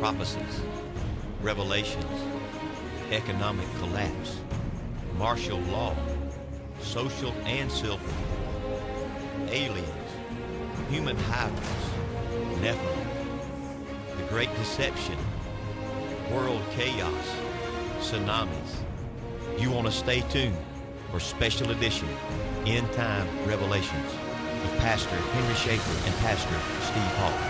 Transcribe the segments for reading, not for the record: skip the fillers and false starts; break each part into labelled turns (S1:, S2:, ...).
S1: prophecies, revelations, economic collapse, martial law, social and civil war, aliens, human hybrids, Nephilim, the Great Deception, world chaos, tsunamis. You want to stay tuned for special edition End Time Revelations with Pastor Henry Schaefer and Pastor Steve Hall.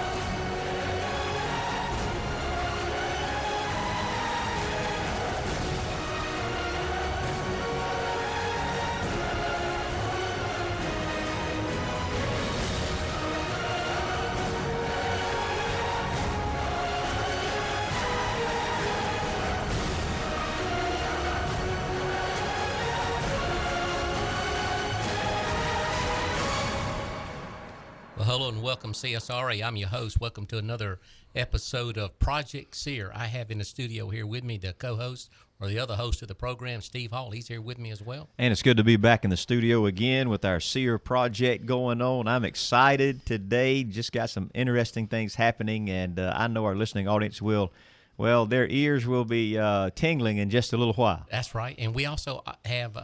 S2: Hello and welcome, CSRA. I'm your host. Welcome to another episode of Project SEER. I have in the studio here with me the co-host or the other host of the program, Steve Hall. He's here with me as well.
S1: And it's good to be back in the studio again with our SEER project going on. I'm excited today. Just got some interesting things happening, and I know our listening audience will, well, their ears will be tingling in just a little while.
S2: That's right. And we also have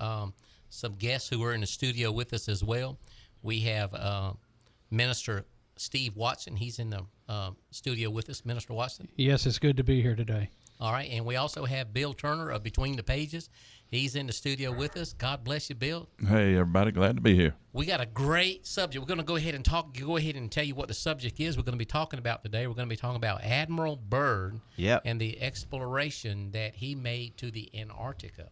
S2: some guests who are in the studio with us as well. We have Minister Steve Watson. He's in the studio with us. Minister Watson.
S3: Yes, it's good to be here today.
S2: All right, and we also have Bill Turner of Between the Pages. He's in the studio with us. God bless you, Bill.
S4: Hey, everybody, glad to be here.
S2: We got a great subject. We're going to go ahead and tell you what the subject is we're going to be talking about today. We're going to be talking about Admiral Byrd and the exploration that he made to the Antarctica.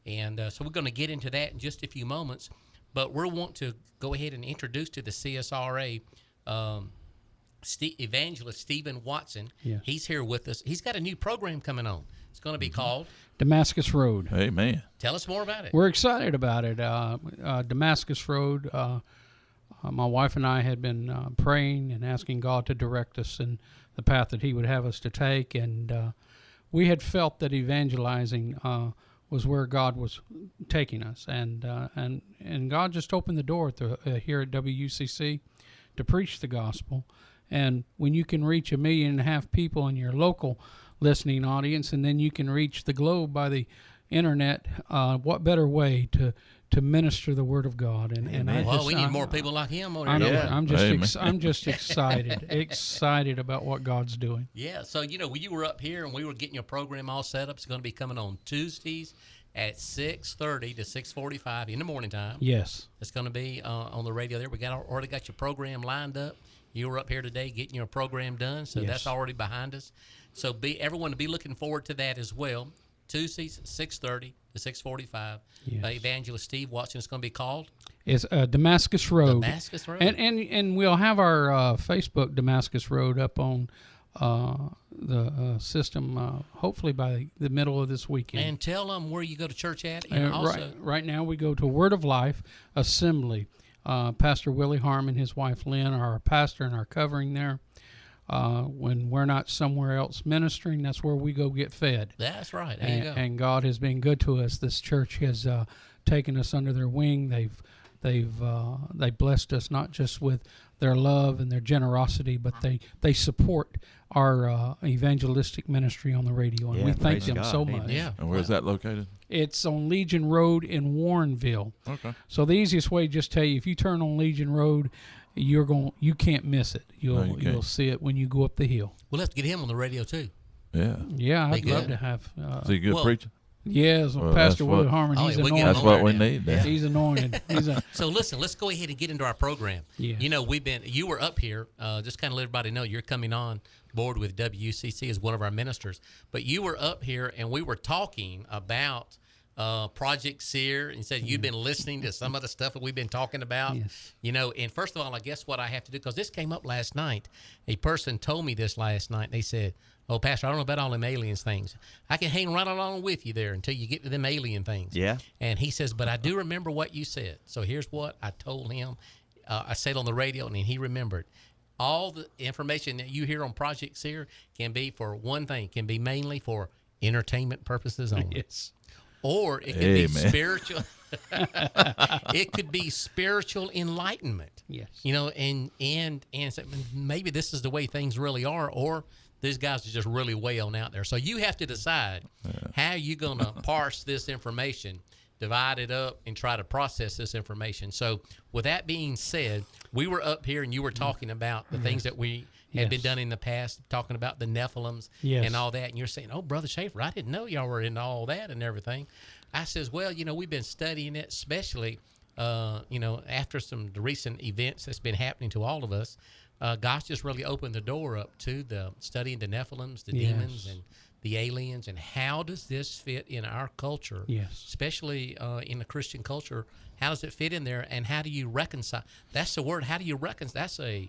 S2: And so we're going to get into that in just a few moments. But we want to go ahead and introduce to the CSRA evangelist Stephen Watson.
S3: Yeah.
S2: He's here with us. He's got a new program coming on. It's going to be called
S3: Damascus Road.
S4: Amen.
S2: Tell us more about it.
S3: We're excited about it. Damascus Road, my wife and I had been praying and asking God to direct us in the path that he would have us to take. And we had felt that evangelizing was where God was taking us, and God just opened the door here at WUCC to preach the gospel. And when you can reach 1.5 million people in your local listening audience, and then you can reach the globe by the internet, what better way to minister the word of God? And
S2: we need more people like him.
S3: I'm just excited about what God's doing.
S2: Yeah. So you were up here and we were getting your program all set up. It's going to be coming on Tuesdays at 6:30 to 6:45 in the morning time.
S3: Yes.
S2: It's going to be on the radio there. We already got your program lined up. You were up here today getting your program done, so That's already behind us. So everyone to be looking forward to that as well. Tuesdays, 6:30 to 6:45.
S3: Yes.
S2: Evangelist Steve Watson. It's going to be called?
S3: It's Damascus Road.
S2: Damascus Road.
S3: And we'll have our Facebook Damascus Road up on the system hopefully by the middle of this weekend.
S2: And tell them where you go to church at. And also,
S3: right now we go to Word of Life Assembly. Pastor Willie Harmon, his wife Lynn, are our pastor and our covering there. When we're not somewhere else ministering, that's where we go get fed.
S2: That's right. There you go.
S3: And God has been good to us. This church has taken us under their wing. They blessed us not just with their love and their generosity, but they support our evangelistic ministry on the radio, and we thank them so much.
S2: Yeah.
S4: And where's that located?
S3: It's on Legion Road in Warrenville.
S4: Okay.
S3: So the easiest way, just tell you, if you turn on Legion Road, you can't miss it. You'll see it when you go up the hill.
S2: We'll have to get him on the radio too.
S4: Yeah.
S3: Yeah, I'd love to have.
S4: Is he a good preacher?
S3: Yes, Pastor Willie Harmon. He's anointed.
S4: That's what we need.
S3: Yeah. He's anointed.
S2: So listen, let's go ahead and get into our program.
S3: Yes.
S2: You were up here, just kind of let everybody know you're coming on board with WCC as one of our ministers. But you were up here and we were talking about Project SEER, and said you've been listening to some of the stuff that we've been talking about.
S3: Yes.
S2: And first of all, I guess what I have to do, because this came up last night. A person told me this last night. They said, "Oh, Pastor, I don't know about all them aliens things. I can hang right along with you there until you get to them alien things."
S1: Yeah.
S2: And he says, "But I do remember what you said." So here's what I told him. I said on the radio, and he remembered. All the information that you hear on Project SEER can be for one thing, can be mainly for entertainment purposes only.
S3: Yes.
S2: Or it could be spiritual. It could be spiritual enlightenment.
S3: Yes.
S2: And so maybe this is the way things really are, or these guys are just really way on out there. So you have to decide how you're going to parse this information, divide it up, and try to process this information. So with that being said, we were up here and you were talking about the things that we had been done in the past, talking about the Nephilims and all that. And you're saying, oh, Brother Schaefer, I didn't know y'all were into all that and everything. I says, well, we've been studying it, especially, after the recent events that's been happening to all of us. God's just really opened the door up to the studying the Nephilims, the demons, and the aliens, and how does this fit in our culture, especially in the Christian culture? How does it fit in there, and how do you reconcile? That's the word. How do you reconcile?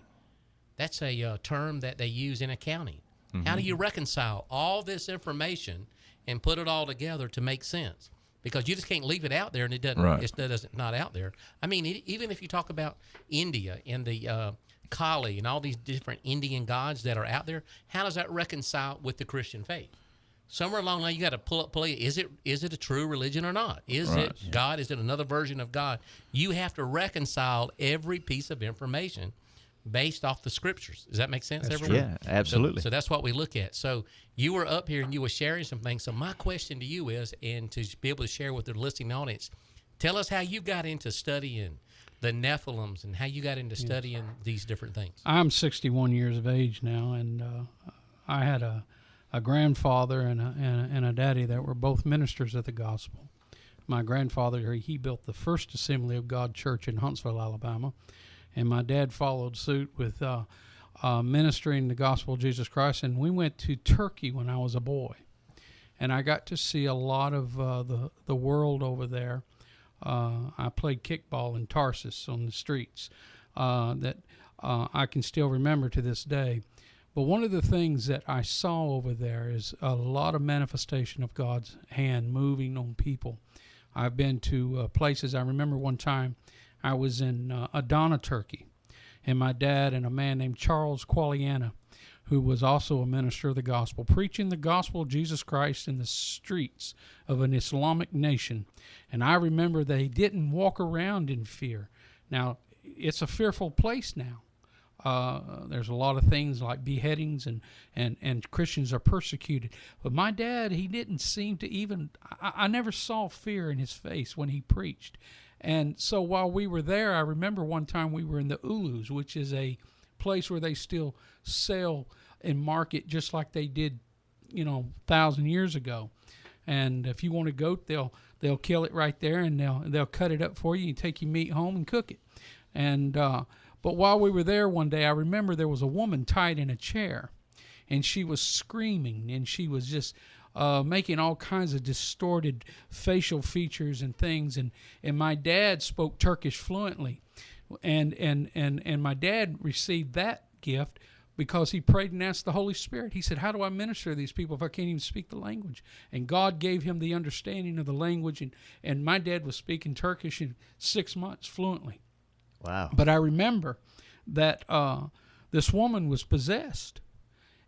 S2: That's a term that they use in accounting. Mm-hmm. How do you reconcile all this information and put it all together to make sense? Because you just can't leave it out there and it doesn't. Right. It's not out there. I mean, even if you talk about India and the Kali and all these different Indian gods that are out there, how does that reconcile with the Christian faith? Somewhere along the line, you got to play. Is it a true religion or not? Is it God? Is it another version of God? You have to reconcile every piece of information based off the scriptures. Does that make sense, everyone?
S1: Yeah, absolutely.
S2: So that's what we look at. So you were up here and you were sharing some things. So my question to you is, and to be able to share with the listening audience, tell us how you got into studying the Nephilims and how you got into studying these different things.
S3: I'm 61 years of age now, and I had a grandfather and a daddy that were both ministers of the gospel. My grandfather, he built the first Assembly of God church in Huntsville, Alabama, and my dad followed suit with ministering the gospel of Jesus Christ. And we went to Turkey when I was a boy, and I got to see a lot of the world over there. I played kickball in Tarsus on the streets that I can still remember to this day. But one of the things that I saw over there is a lot of manifestation of God's hand moving on people. I've been to places. I remember one time I was in Adana, Turkey, and my dad and a man named Charles Qualiana, who was also a minister of the gospel, preaching the gospel of Jesus Christ in the streets of an Islamic nation. And I remember they didn't walk around in fear. Now, it's a fearful place now. There's a lot of things like beheadings and Christians are persecuted. But my dad, he didn't seem to even, I never saw fear in his face when he preached. And so while we were there, I remember one time we were in the Ulus, which is a place where they still sell and market just like they did, 1,000 years ago. And if you want a goat, they'll kill it right there, and they'll cut it up for you and take your meat home and cook it. And but while we were there one day, I remember there was a woman tied in a chair, and she was screaming, and she was just making all kinds of distorted facial features and things. And my dad spoke Turkish fluently, and my dad received that gift because he prayed and asked the Holy Spirit. He said, how do I minister to these people if I can't even speak the language? And God gave him the understanding of the language, and my dad was speaking Turkish in 6 months fluently.
S1: Wow.
S3: But I remember that this woman was possessed,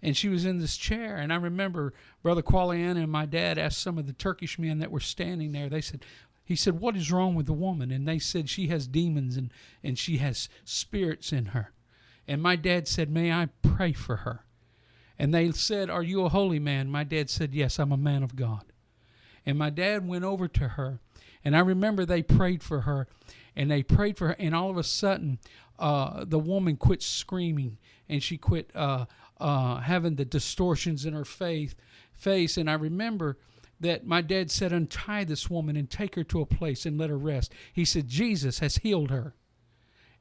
S3: and she was in this chair. And I remember Brother Qualiana and my dad asked some of the Turkish men that were standing there. He said, what is wrong with the woman? And they said, she has demons and she has spirits in her. And my dad said, may I pray for her? And they said, are you a holy man? My dad said, yes, I'm a man of God. And my dad went over to her, and I remember they prayed for her, and all of a sudden, the woman quit screaming, and she quit having the distortions in her face. And I remember that my dad said, untie this woman and take her to a place and let her rest. He said, Jesus has healed her.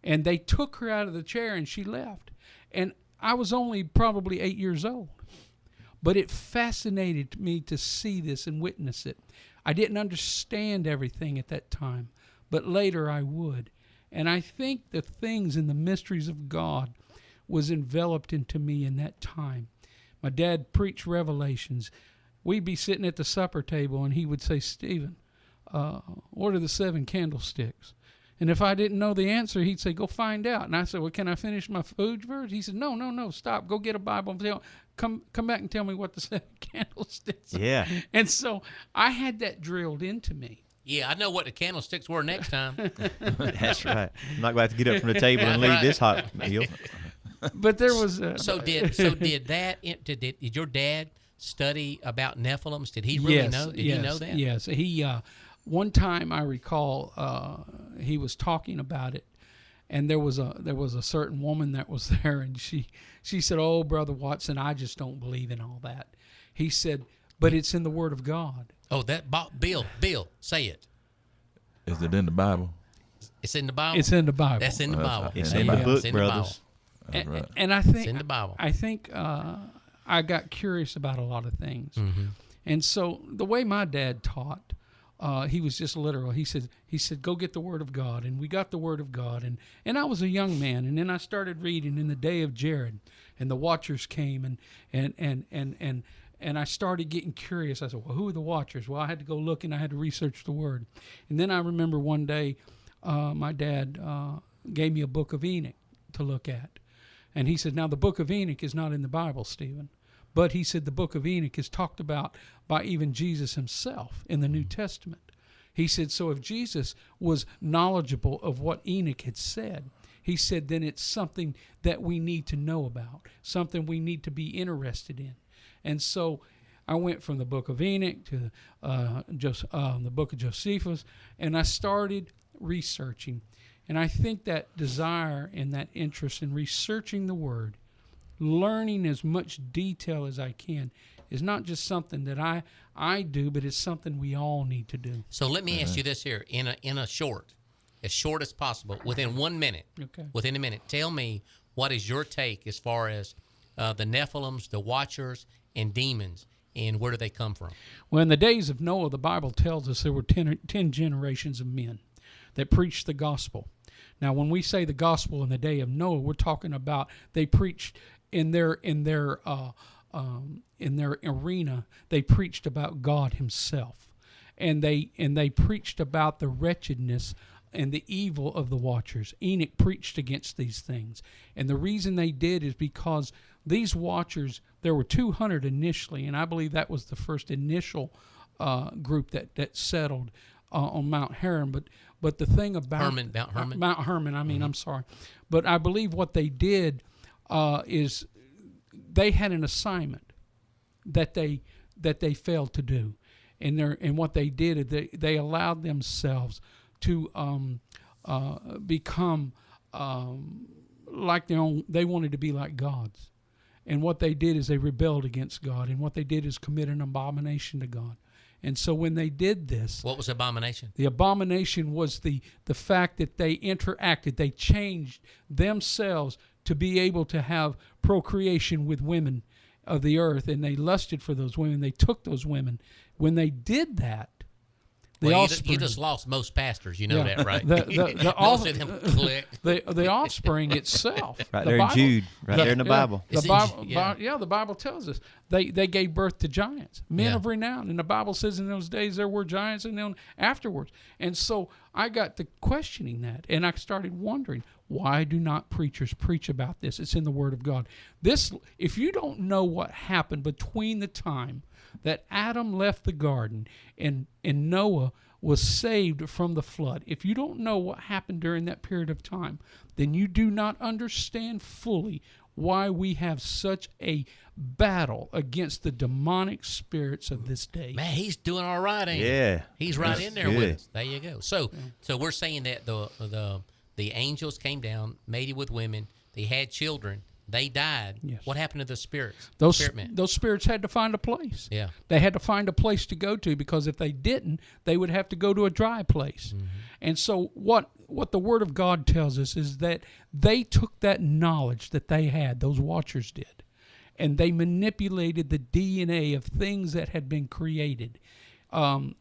S3: And they took her out of the chair, and she left. And I was only probably 8 years old. But it fascinated me to see this and witness it. I didn't understand everything at that time, but later I would. And I think the things in the mysteries of God was enveloped into me in that time. My dad preached Revelations. We'd be sitting at the supper table, and he would say, Stephen, what are the 7 candlesticks? And if I didn't know the answer, he'd say, go find out. And I said, well, can I finish my food verse? He said, no, stop. Go get a Bible and come back and tell me what the 7 candlesticks are.
S1: Yeah.
S3: And so I had that drilled into me.
S2: Yeah, I know what the candlesticks were next time.
S1: That's right. I'm not going to have to get up from the table and leave this hot meal.
S3: But there was
S2: did your dad study about Nephilims? Did he really know? Did he know that?
S3: Yes. He one time I recall he was talking about it, and there was a certain woman that was there, and she said, "Oh, Brother Watson, I just don't believe in all that." He said, "But it's in the Word of God."
S2: Oh, Bill, say it.
S4: Is it in the Bible?
S2: It's in the Bible.
S3: It's in the Bible.
S2: That's in the Bible.
S1: It's in the book, brothers.
S4: That's right.
S3: And I think
S2: It's in the Bible.
S3: I think I got curious about a lot of things, and so the way my dad taught, he was just literal. He said, "Go get the Word of God," and we got the Word of God, and I was a young man, and then I started reading in the day of Jared, and the Watchers came, and I started getting curious. I said, "Well, who are the Watchers?" Well, I had to go look, and I had to research the Word, and then I remember one day, my dad gave me a book of Enoch to look at. And he said, now the book of Enoch is not in the Bible, Stephen. But he said the book of Enoch is talked about by even Jesus himself in the New Testament. He said, so if Jesus was knowledgeable of what Enoch had said, he said, then it's something that we need to know about, something we need to be interested in. And so I went from the book of Enoch to the book of Josephus, and I started researching. And I think that desire and that interest in researching the Word, learning as much detail as I can, is not just something that I do, but it's something we all need to do.
S2: So let me ask you this here, in a as short as possible, within 1 minute.
S3: Okay.
S2: Within a minute, tell me what is your take as far as the Nephilims, the Watchers, and demons, and where do they come from?
S3: Well, in the days of Noah, the Bible tells us there were 10 generations of men that preached the gospel. Now, when we say the gospel in the day of Noah, we're talking about they preached in their arena. They preached about God Himself, and they preached about the wretchedness and the evil of the Watchers. Enoch preached against these things, and the reason they did is because these Watchers, there were 200 initially, and I believe that was the first initial group that settled on Mount Hermon, but the thing about Mount Hermon. I'm sorry, but I believe what they did is they had an assignment that they failed to do, and what they did is they allowed themselves to become like their own. They wanted to be like gods, and what they did is they rebelled against God, and what they did is commit an abomination to God. And so when they did this...
S2: What was abomination?
S3: The abomination was the fact that they interacted. They changed themselves to be able to have procreation with women of the earth, and they lusted for those women. They took those women. When they did that, the offspring...
S2: You just lost most pastors. You know that, right?
S3: The offspring itself.
S1: Right there in Jude, there in the Bible.
S3: The Bible tells us they gave birth to giants, men of renown. And the Bible says in those days there were giants, and then afterwards. And so I got to questioning that, and I started wondering, why do not preachers preach about this? It's in the Word of God. If you don't know what happened between the time that Adam left the garden and Noah was saved from the flood, if you don't know what happened during that period of time, then you do not understand fully why we have such a battle against the demonic spirits of this day.
S2: Man, he's doing all right, ain't he?
S1: Yeah.
S2: He's right in there with us. There you go. So we're saying that the angels came down, mated with women, they had children, they died.
S3: Yes.
S2: What happened to the spirits?
S3: Those spirits had to find a place.
S2: Yeah.
S3: They had to find a place to go to, because if they didn't, they would have to go to a dry place. Mm-hmm. And so what the Word of God tells us is that they took that knowledge that they had, those Watchers did, and they manipulated the DNA of things that had been created. I'll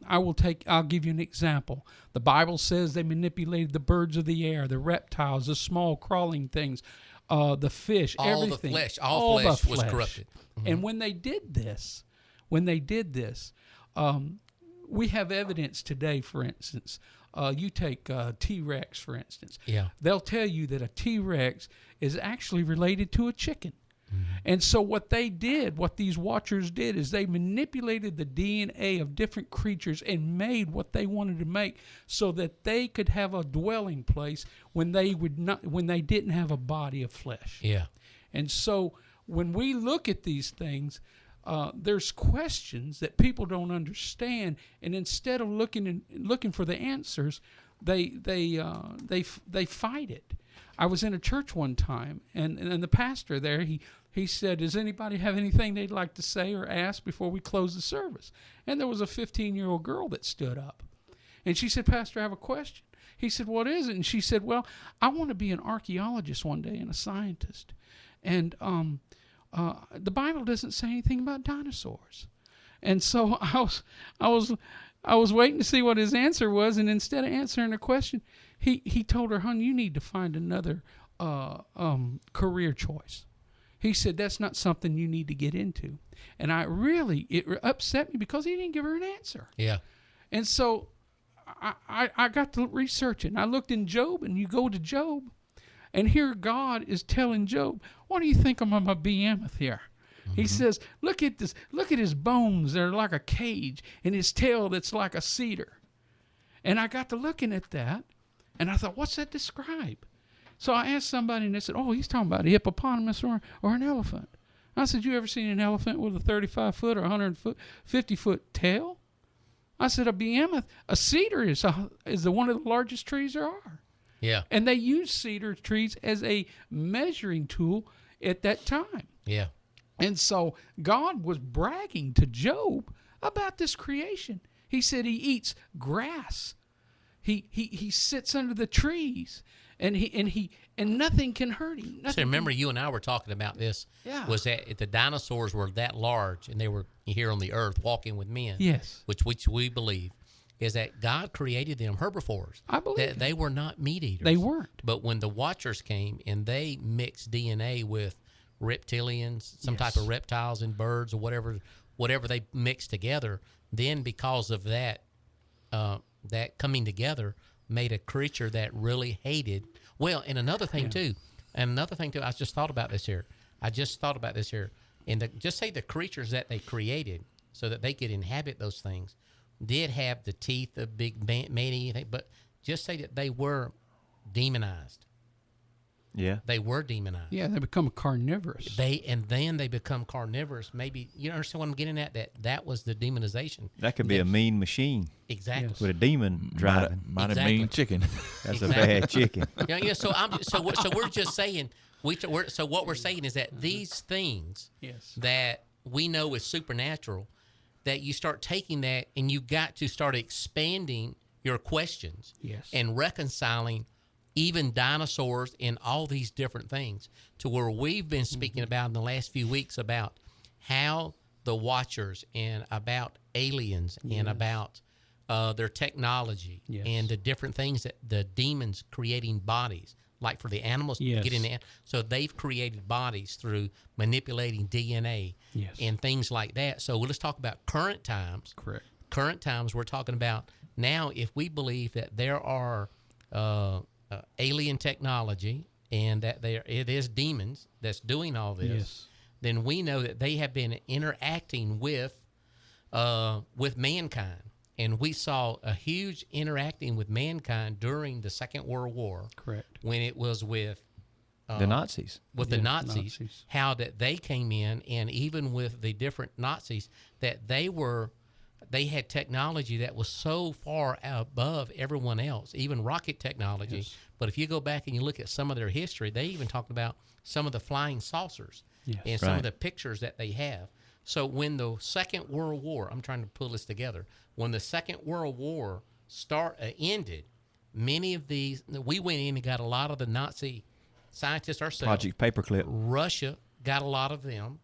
S3: give you an example. The Bible says they manipulated the birds of the air, the reptiles, the small crawling things, the fish, everything.
S2: All flesh was corrupted. Mm-hmm.
S3: And when they did this, we have evidence today. For instance, you take T-Rex, for instance.
S2: Yeah.
S3: They'll tell you that a T-Rex is actually related to a chicken. Mm-hmm. And so what these Watchers did is they manipulated the DNA of different creatures and made what they wanted to make so that they could have a dwelling place when they didn't have a body of flesh.
S2: Yeah.
S3: And so when we look at these things, there's questions that people don't understand, and instead of looking for the answers, they fight it. I was in a church one time, and the pastor there, he said, "Does anybody have anything they'd like to say or ask before we close the service?" And there was a 15-year-old girl that stood up, and she said, "Pastor, I have a question." He said, "What is it?" And she said, "Well, I want to be an archaeologist one day and a scientist, and the Bible doesn't say anything about dinosaurs." And so I was waiting to see what his answer was, and instead of answering the question, he told her, "Hon, you need to find another career choice." He said, "That's not something you need to get into." And it upset me because he didn't give her an answer.
S2: Yeah.
S3: And so I got to research it. And I looked in Job, and you go to Job, and here God is telling Job, "What do you think of my behemoth here?" Mm-hmm. He says, "Look at this. Look at his bones. They're like a cage, and his tail that's like a cedar." And I got to looking at that, and I thought, what's that describe? So I asked somebody, and they said, "Oh, he's talking about a hippopotamus or an elephant." I said, "You ever seen an elephant with a 35-foot or 150-foot tail?" I said, "A behemoth, a cedar is one of the largest trees there are."
S2: Yeah.
S3: And they used cedar trees as a measuring tool at that time.
S2: Yeah.
S3: And so God was bragging to Job about this creation. He said he eats grass. He sits under the trees, and nothing can hurt him.
S2: So remember, you and I were talking about this.
S3: Yeah.
S2: Was that if the dinosaurs were that large and they were here on the earth walking with men?
S3: Yes.
S2: Which we believe is that God created them herbivores.
S3: I believe
S2: that they were not meat eaters.
S3: They weren't.
S2: But when the Watchers came and they mixed DNA with reptilians, some type of reptiles and birds or whatever they mixed together, then because of that coming together made a creature that really hated. Well, and another thing too, I just thought about this here. And just say the creatures that they created so that they could inhabit those things did have the teeth of big man, but just say that they were demonized.
S1: Yeah.
S2: They were demonized.
S3: Yeah, they become carnivorous.
S2: Then they become carnivorous. Maybe you understand what I'm getting at? That was the demonization.
S1: That could be a mean machine.
S2: Exactly.
S3: Yes.
S1: With a demon driving.
S4: Might have mean chicken.
S1: That's a bad chicken.
S2: Yeah. So we're just saying. So what we're saying is that these things that we know is supernatural, that you start taking that and you got to start expanding your questions and reconciling even dinosaurs and all these different things to where we've been speaking about in the last few weeks about how the Watchers and about aliens and about their technology and the different things that the demons creating bodies, like for the animals getting in. So they've created bodies through manipulating DNA and things like that. So let's talk about current times.
S3: Correct.
S2: Current times, we're talking about now if we believe that there are alien technology and that it is demons that's doing all this, then we know that they have been interacting with mankind. And we saw a huge interacting with mankind during the Second World War. Correct. When it was with
S1: the Nazis.
S2: With the Nazis, how that they came in, and even with the different Nazis, that they had technology that was so far above everyone else, even rocket technology. Yes. But if you go back and you look at some of their history, they even talked about some of the flying saucers and some of the pictures that they have. So when the Second World War, I'm trying to pull this together, when the Second World War ended, many of these, we went in and got a lot of the Nazi scientists ourselves.
S1: Project Paperclip.
S2: Russia got a lot of them.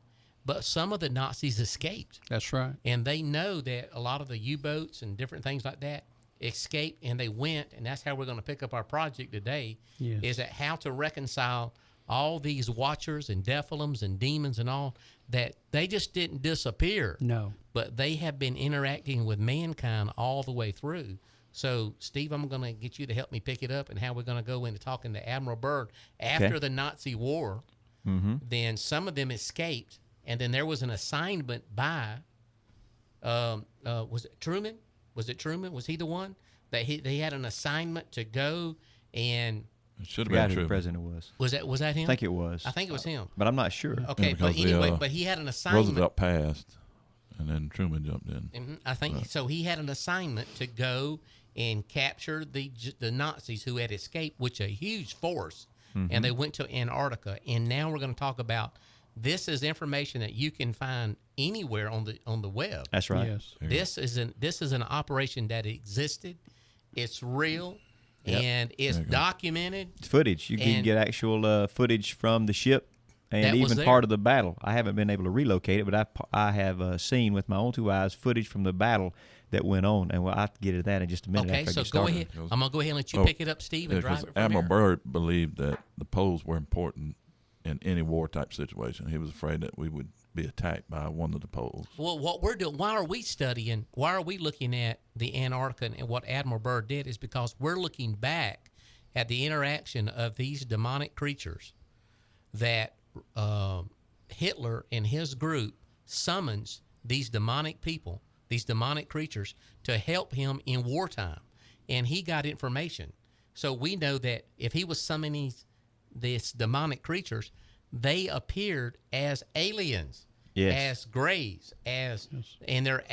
S2: But some of the Nazis escaped.
S3: That's right.
S2: And they know that a lot of the U-boats and different things like that escaped, and they went, and that's how we're going to pick up our project today, is that how to reconcile all these Watchers and Dephilims and demons and all, that they just didn't disappear.
S3: No.
S2: But they have been interacting with mankind all the way through. So, Steve, I'm going to get you to help me pick it up and how we're going to go into talking to Admiral Byrd. After the Nazi war, then some of them escaped. And then there was an assignment by, was it Truman? Was it Truman? Was he the one? That they had an assignment to go and
S4: It should
S1: Forgot
S4: have
S1: who
S4: been
S1: the
S4: Truman.
S1: president was.
S2: Was that him?
S1: I think it was.
S2: I think it was him.
S1: But I'm not sure.
S2: Okay,
S4: Yeah,
S2: but
S4: because
S2: anyway, but he had an assignment.
S4: Roosevelt passed, and then Truman jumped in.
S2: I think so. He had an assignment to go and capture the Nazis who had escaped, which a huge force, and they went to Antarctica. And now we're going to talk about this is information that you can find anywhere on the web.
S1: That's right.
S3: Yes.
S2: This is an operation that existed. It's real, and it's
S4: There you go.
S2: documented.
S1: It's footage. You can
S2: And-
S1: get actual footage from the ship and
S2: That was
S1: even
S2: there.
S1: part of the battle. I haven't been able to relocate it, but I have seen with my own two eyes footage from the battle that went on, and I'll have to get to that in just a minute.
S2: Okay,
S1: after I
S2: so
S1: get
S2: go
S1: started.
S2: ahead. I'm gonna go ahead and let you
S4: Oh,
S2: pick it up, Steve, and drive
S4: because
S2: it from
S4: Admiral
S2: there.
S4: Byrd believed that the poles were important in any war type situation. He was afraid that we would be attacked by one of the poles.
S2: Well, what we're doing, why are we studying, why are we looking at the Antarctica and what Admiral Byrd did is because we're looking back at the interaction of these demonic creatures that Hitler and his group summons these demonic people, these demonic creatures, to help him in wartime. And he got information. So we know that if he was summoning these demonic creatures, they appeared as aliens,
S1: Yes.
S2: as grays, as and their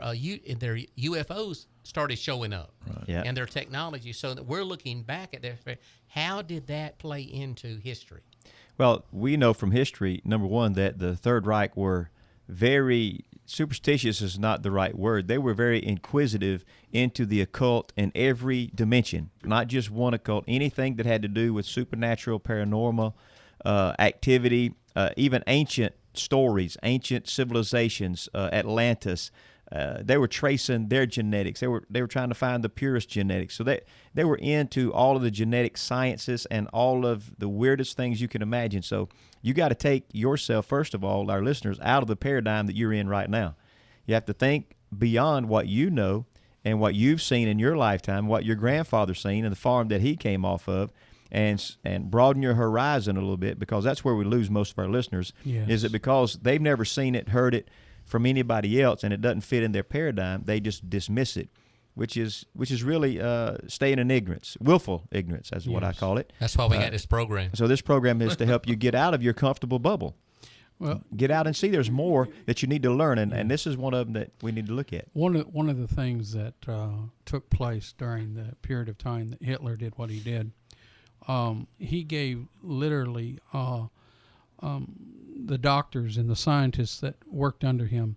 S2: UFOs started showing up,
S1: Yeah.
S2: and their technology. So that we're looking back at this. How did that play into history?
S1: Well, we know from history, number one, that the Third Reich were very superstitious is not the right word. They were very inquisitive into the occult in every dimension, not just one occult, anything that had to do with supernatural, paranormal activity, even ancient stories, ancient civilizations, Atlantis. They were tracing their genetics. They were trying to find the purest genetics. So they were into all of the genetic sciences and all of the weirdest things you can imagine. So you got to take yourself, first of all, our listeners, out of the paradigm that you're in right now. You have to think beyond what you know and what you've seen in your lifetime, what your grandfather's seen in the farm that he came off of, and broaden your horizon a little bit, because that's where we lose most of our listeners.
S3: Yes.
S1: Is it because they've never seen it, heard it from anybody else, and it doesn't fit in their paradigm, they just dismiss it, which is really staying in ignorance, willful ignorance, as what I
S3: Yes.
S1: call it.
S2: That's why we got this program.
S1: So this program is to help you get out of your comfortable bubble.
S3: Well,
S1: Get out and see there's more that you need to learn, and this is one of them that we need to look at.
S3: one of the things that took place during the period of time that Hitler did what he did, he gave literally the doctors and the scientists that worked under him,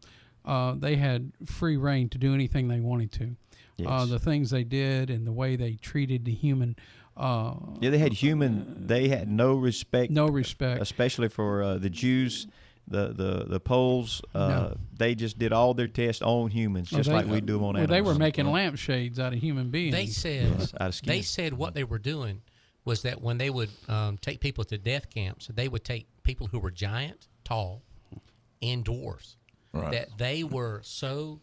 S3: they had free reign to do anything they wanted to.
S1: Yes.
S3: The things they did and the way they treated the human.
S1: Yeah, they had no respect.
S3: No respect.
S1: Especially for the Jews, the Poles.
S3: No.
S1: They just did all their tests on humans, just like we do them on animals.
S3: They were making lampshades out of human beings.
S2: They said
S1: Yes, out of skin.
S2: they said what they were doing was that when they would take people to death camps, they would take people who were giant, tall, and dwarfs.
S4: Right.
S2: That they were so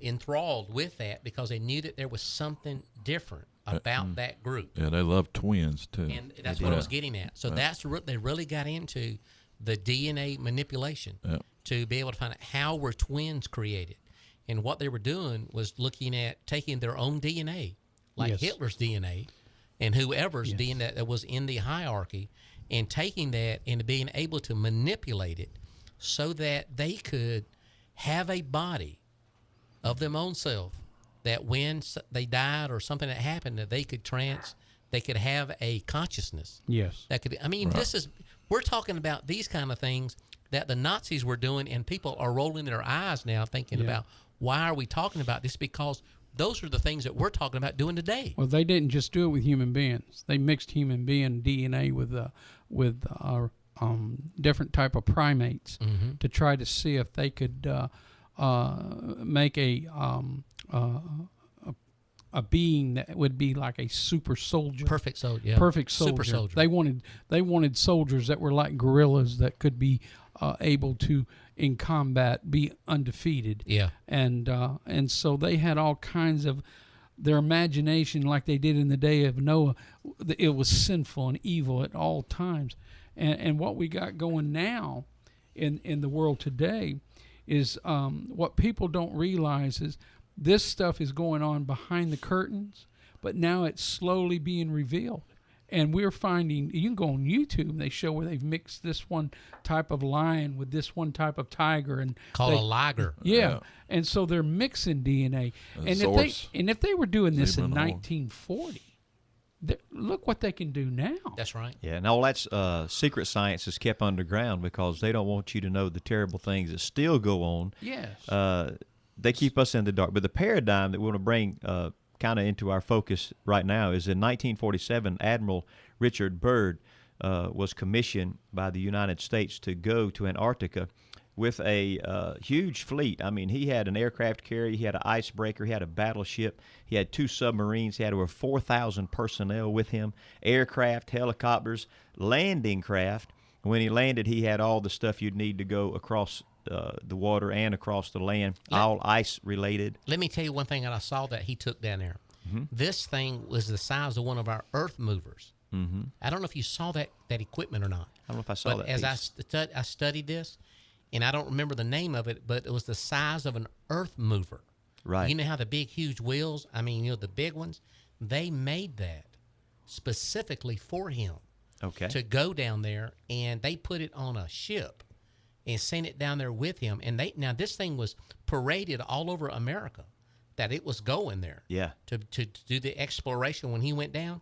S2: enthralled with that because they knew that there was something different about that group.
S4: Yeah, they love twins too.
S2: And that's what I was getting at. So they really got into the DNA manipulation to be able to find out how were twins created. And what they were doing was looking at taking their own DNA, like
S3: Yes.
S2: Hitler's DNA and whoever's DNA that was in the hierarchy, and taking that and being able to manipulate it so that they could have a body of their own self that when they died or something that happened, that they could have a consciousness.
S3: Yes.
S2: That could, I mean, we're talking about these kind of things that the Nazis were doing, and people are rolling their eyes now thinking about, why are we talking about this? Because those are the things that we're talking about doing today.
S3: Well, they didn't just do it with human beings. They mixed human being DNA with different type of primates to try to see if they could make a being that would be like a super soldier.
S2: Perfect soldier. Yeah.
S3: Perfect soldier.
S2: Super soldier.
S3: They wanted soldiers that were like gorillas that could be able to, in combat, be undefeated.
S2: Yeah.
S3: And so they had all kinds of their imagination, like they did in the day of Noah. It was sinful and evil at all times. And what we got going now in the world today is what people don't realize is this stuff is going on behind the curtains, but now it's slowly being revealed. And we're finding, you can go on YouTube and they show where they've mixed this one type of lion with this one type of tiger, and
S2: Called a liger.
S3: Yeah. And so they're mixing DNA. And if they were doing this in 1940, look what they can do now.
S2: That's right.
S1: Yeah, and all that's secret science is kept underground because they don't want you to know the terrible things that still go on.
S3: Yes.
S1: They keep us in the dark. But the paradigm that we want to bring kind of into our focus right now is in 1947, Admiral Richard Byrd was commissioned by the United States to go to Antarctica with a huge fleet. I mean, he had an aircraft carrier, he had an icebreaker, he had a battleship, he had 2 submarines, he had over 4,000 personnel with him, aircraft, helicopters, landing craft. When he landed, he had all the stuff you'd need to go across the water and across the land, all ice related.
S2: Let me tell you one thing that I saw that he took down there. Mm-hmm. This thing was the size of one of our earth movers. Mm-hmm. I don't know if you saw that equipment or not.
S1: I don't know if I saw that.
S2: As I studied this, and I don't remember the name of it, but it was the size of an earth mover.
S1: Right.
S2: You know how the big, huge wheels, I mean, the big ones, they made that specifically for him.
S1: Okay.
S2: To go down there, and they put it on a ship and sent it down there with him. And now this thing was paraded all over America that it was going there.
S1: Yeah.
S2: To do the exploration. When he went down,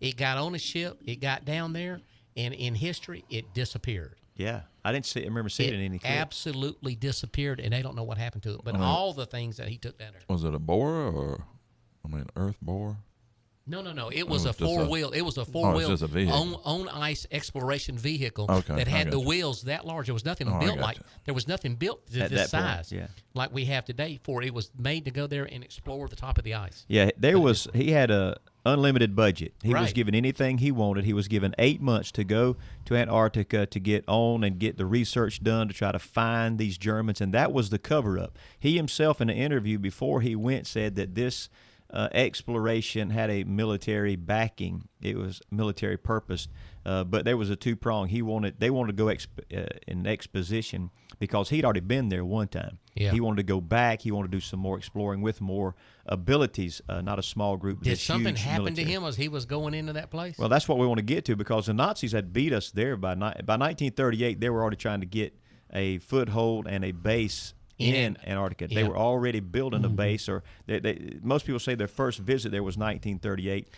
S2: it got on a ship, it got down there, and in history, it disappeared.
S1: Yeah, I remember seeing it in any clip.
S2: Absolutely disappeared, and they don't know what happened to it. But all the things that he took down there.
S4: Was it a borer or, earth borer?
S2: No. It was a four-wheel. It was a four-wheel
S4: just a vehicle.
S2: on ice exploration vehicle
S4: that
S2: had the wheels that large. There was nothing built like. There was nothing built to this size, like we have today. It was made to go there and explore the top of the ice.
S1: Yeah, he had a unlimited budget. He was given anything he wanted. He was given 8 months to go to Antarctica to get on and get the research done to try to find these Germans, and that was the cover-up. He himself, in an interview before he went, said that this exploration had a military backing. It was military purpose, but there was a two-prong. They wanted to go in exposition because he'd already been there one time.
S2: Yeah.
S1: He wanted to go back. He wanted to do some more exploring with more abilities, not a small group.
S2: Did something happen to him as he was going into that place?
S1: Well, that's what we want to get to, because the Nazis had beat us there by 1938. They were already trying to get a foothold and a base in Antarctica. They were already building a base, or most people say their first visit there was 1938.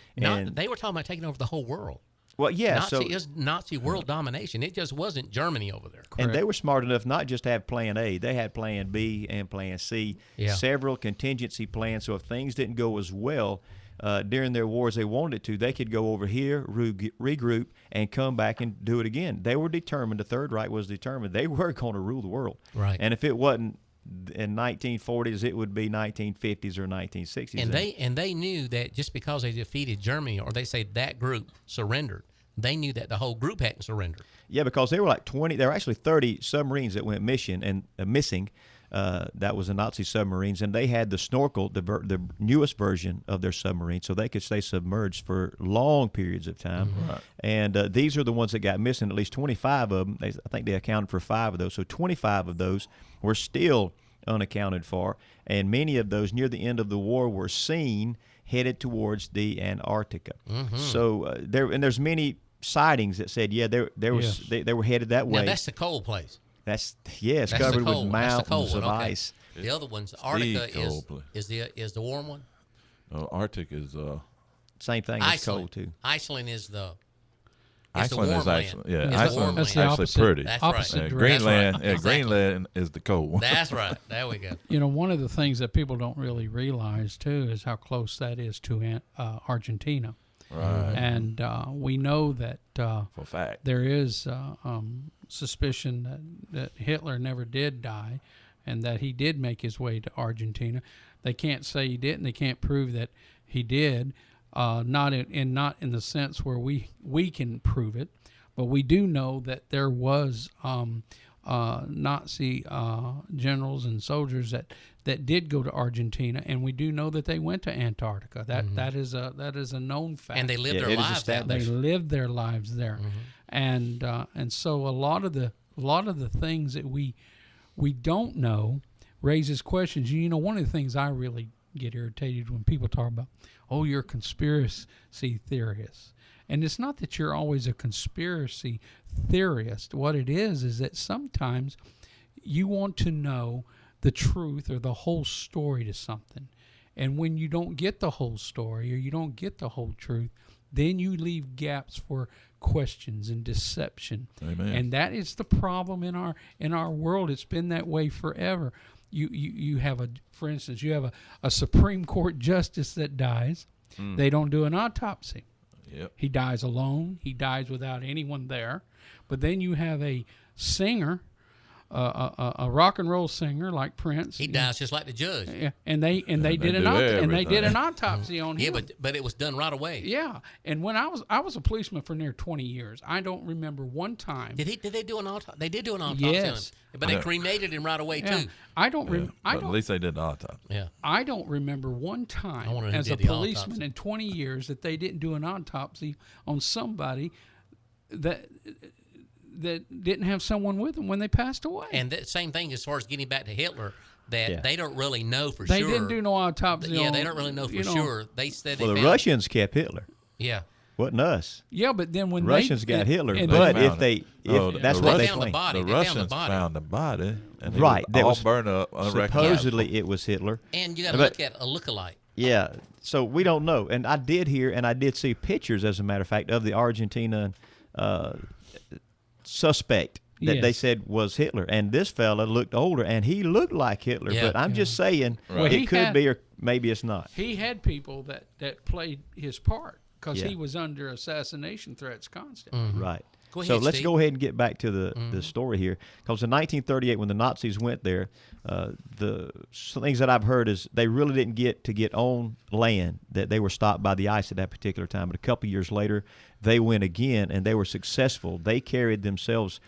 S2: They were talking about taking over the whole world.
S1: Well, yeah.
S2: Nazi world domination. It just wasn't Germany over there.
S1: And they were smart enough not just to have Plan A. They had Plan B and Plan C, several contingency plans. So if things didn't go as well during their wars they wanted it to, they could go over here, regroup, and come back and do it again. They were determined. The Third Reich was determined. They were going to rule the world.
S2: Right.
S1: And if it wasn't in 1940s, it would be 1950s or 1960s.
S2: And they knew that just because they defeated Germany, or they say that group surrendered, they knew that the whole group hadn't surrendered.
S1: Yeah, because there were like 20. There were actually 30 submarines that went missing. That was the Nazi submarines, and they had the snorkel, the newest version of their submarine, so they could stay submerged for long periods of time.
S4: Mm-hmm. Right.
S1: And these are the ones that got missing. At least 25 of them. I think they accounted for 5 of those. So 25 of those were still unaccounted for, and many of those near the end of the war were seen headed towards the Antarctica. Mm-hmm. So there's many sightings that said, they were headed that way.
S2: Now that's the cold place.
S1: It's covered with mountains of ice.
S2: The other one's Antarctica is the warm one.
S4: Arctic is
S1: same thing. It's cold too.
S2: Iceland is the
S4: Iceland
S2: warm
S4: is
S2: land.
S4: actually
S2: Iceland
S3: that's
S4: is actually pretty.
S2: That's
S3: opposite
S2: right.
S4: Greenland,
S2: That's right. Exactly.
S4: Greenland is the cold one.
S2: That's right. There we go.
S3: One of the things that people don't really realize too is how close that is to Argentina.
S4: Right.
S3: And we know that
S4: for fact
S3: there is suspicion that Hitler never did die, and that he did make his way to Argentina. They can't say he didn't. They can't prove that he did. Not in the sense where we can prove it, but we do know that there was Nazi generals and soldiers that did go to Argentina, and we do know that they went to Antarctica. That is a known fact.
S2: And they lived their lives out there.
S3: They lived their lives there, and so a lot of the things that we don't know raises questions. One of the things I really get irritated when people talk about, oh, you're a conspiracy theorist. And it's not that you're always a conspiracy theorist. What it is that sometimes you want to know the truth or the whole story to something. And when you don't get the whole story or you don't get the whole truth, then you leave gaps for questions and deception.
S4: Amen.
S3: And that is the problem in our world. It's been that way forever. You have for instance, you have a Supreme Court justice that dies. They don't do an autopsy.
S4: Yep.
S3: He dies alone. He dies without anyone there. But then you have a singer, a rock and roll singer like Prince.
S2: He dies just like the judge.
S3: Yeah, and they did an autopsy on him.
S2: Yeah, but it was done right away.
S3: Yeah, and when I was a policeman for near 20 years, I don't remember one time.
S2: Did they do an autopsy? They did do an autopsy
S3: Yes.
S2: on him, but they cremated him right away
S3: Yeah,
S2: too.
S3: I don't.
S4: But at least they did the autopsy.
S2: Yeah.
S3: I don't remember one
S2: I
S3: time
S2: wonder who
S3: as a
S2: did the
S3: policeman
S2: autopsy.
S3: in 20 years that they didn't do an autopsy on somebody that didn't have someone with them when they passed away.
S2: And the same thing as far as getting back to Hitler, that
S1: Yeah.
S2: they don't really know for
S3: they
S2: sure.
S3: didn't do no autopsy.
S2: Yeah,
S3: on,
S2: they don't really know for sure. They said
S1: Well,
S2: they
S1: the
S2: found,
S1: Russians kept Hitler.
S2: Yeah.
S1: Wasn't us.
S3: Yeah, but then when
S1: Russians got Hitler,
S3: and
S1: but
S4: they
S1: if
S4: found
S1: they,
S4: it. Oh,
S1: if that's
S4: the
S1: what they
S2: found the
S1: claim.
S2: body.
S4: The
S2: They found the
S4: Russians
S2: body.
S4: found the body, and it
S1: Right,
S4: was
S1: that
S4: all
S1: was
S4: burned up, unrecognizable.
S1: Supposedly it was Hitler.
S2: And you got to
S1: But-
S2: look at a lookalike.
S1: Yeah, so we don't know. And I did hear, and I did see pictures, as a matter of fact, of the Argentina suspect that they
S3: Yes.
S1: said was Hitler. And this fella looked older, and he looked like Hitler.
S2: Yeah.
S1: But I'm just saying,
S3: Well, he
S1: it could
S3: had-
S1: be, or maybe it's not.
S3: he had people that played his part because
S1: Yeah.
S3: he was under assassination threats constantly.
S1: Right.
S2: Go
S1: So
S2: ahead,
S1: let's
S2: Steve.
S1: go ahead and get back to the story here. Because in 1938, when the Nazis went there, some things that I've heard is they really didn't get on land, that they were stopped by the ice at that particular time. But a couple years later, they went again, and they were successful. They carried themselves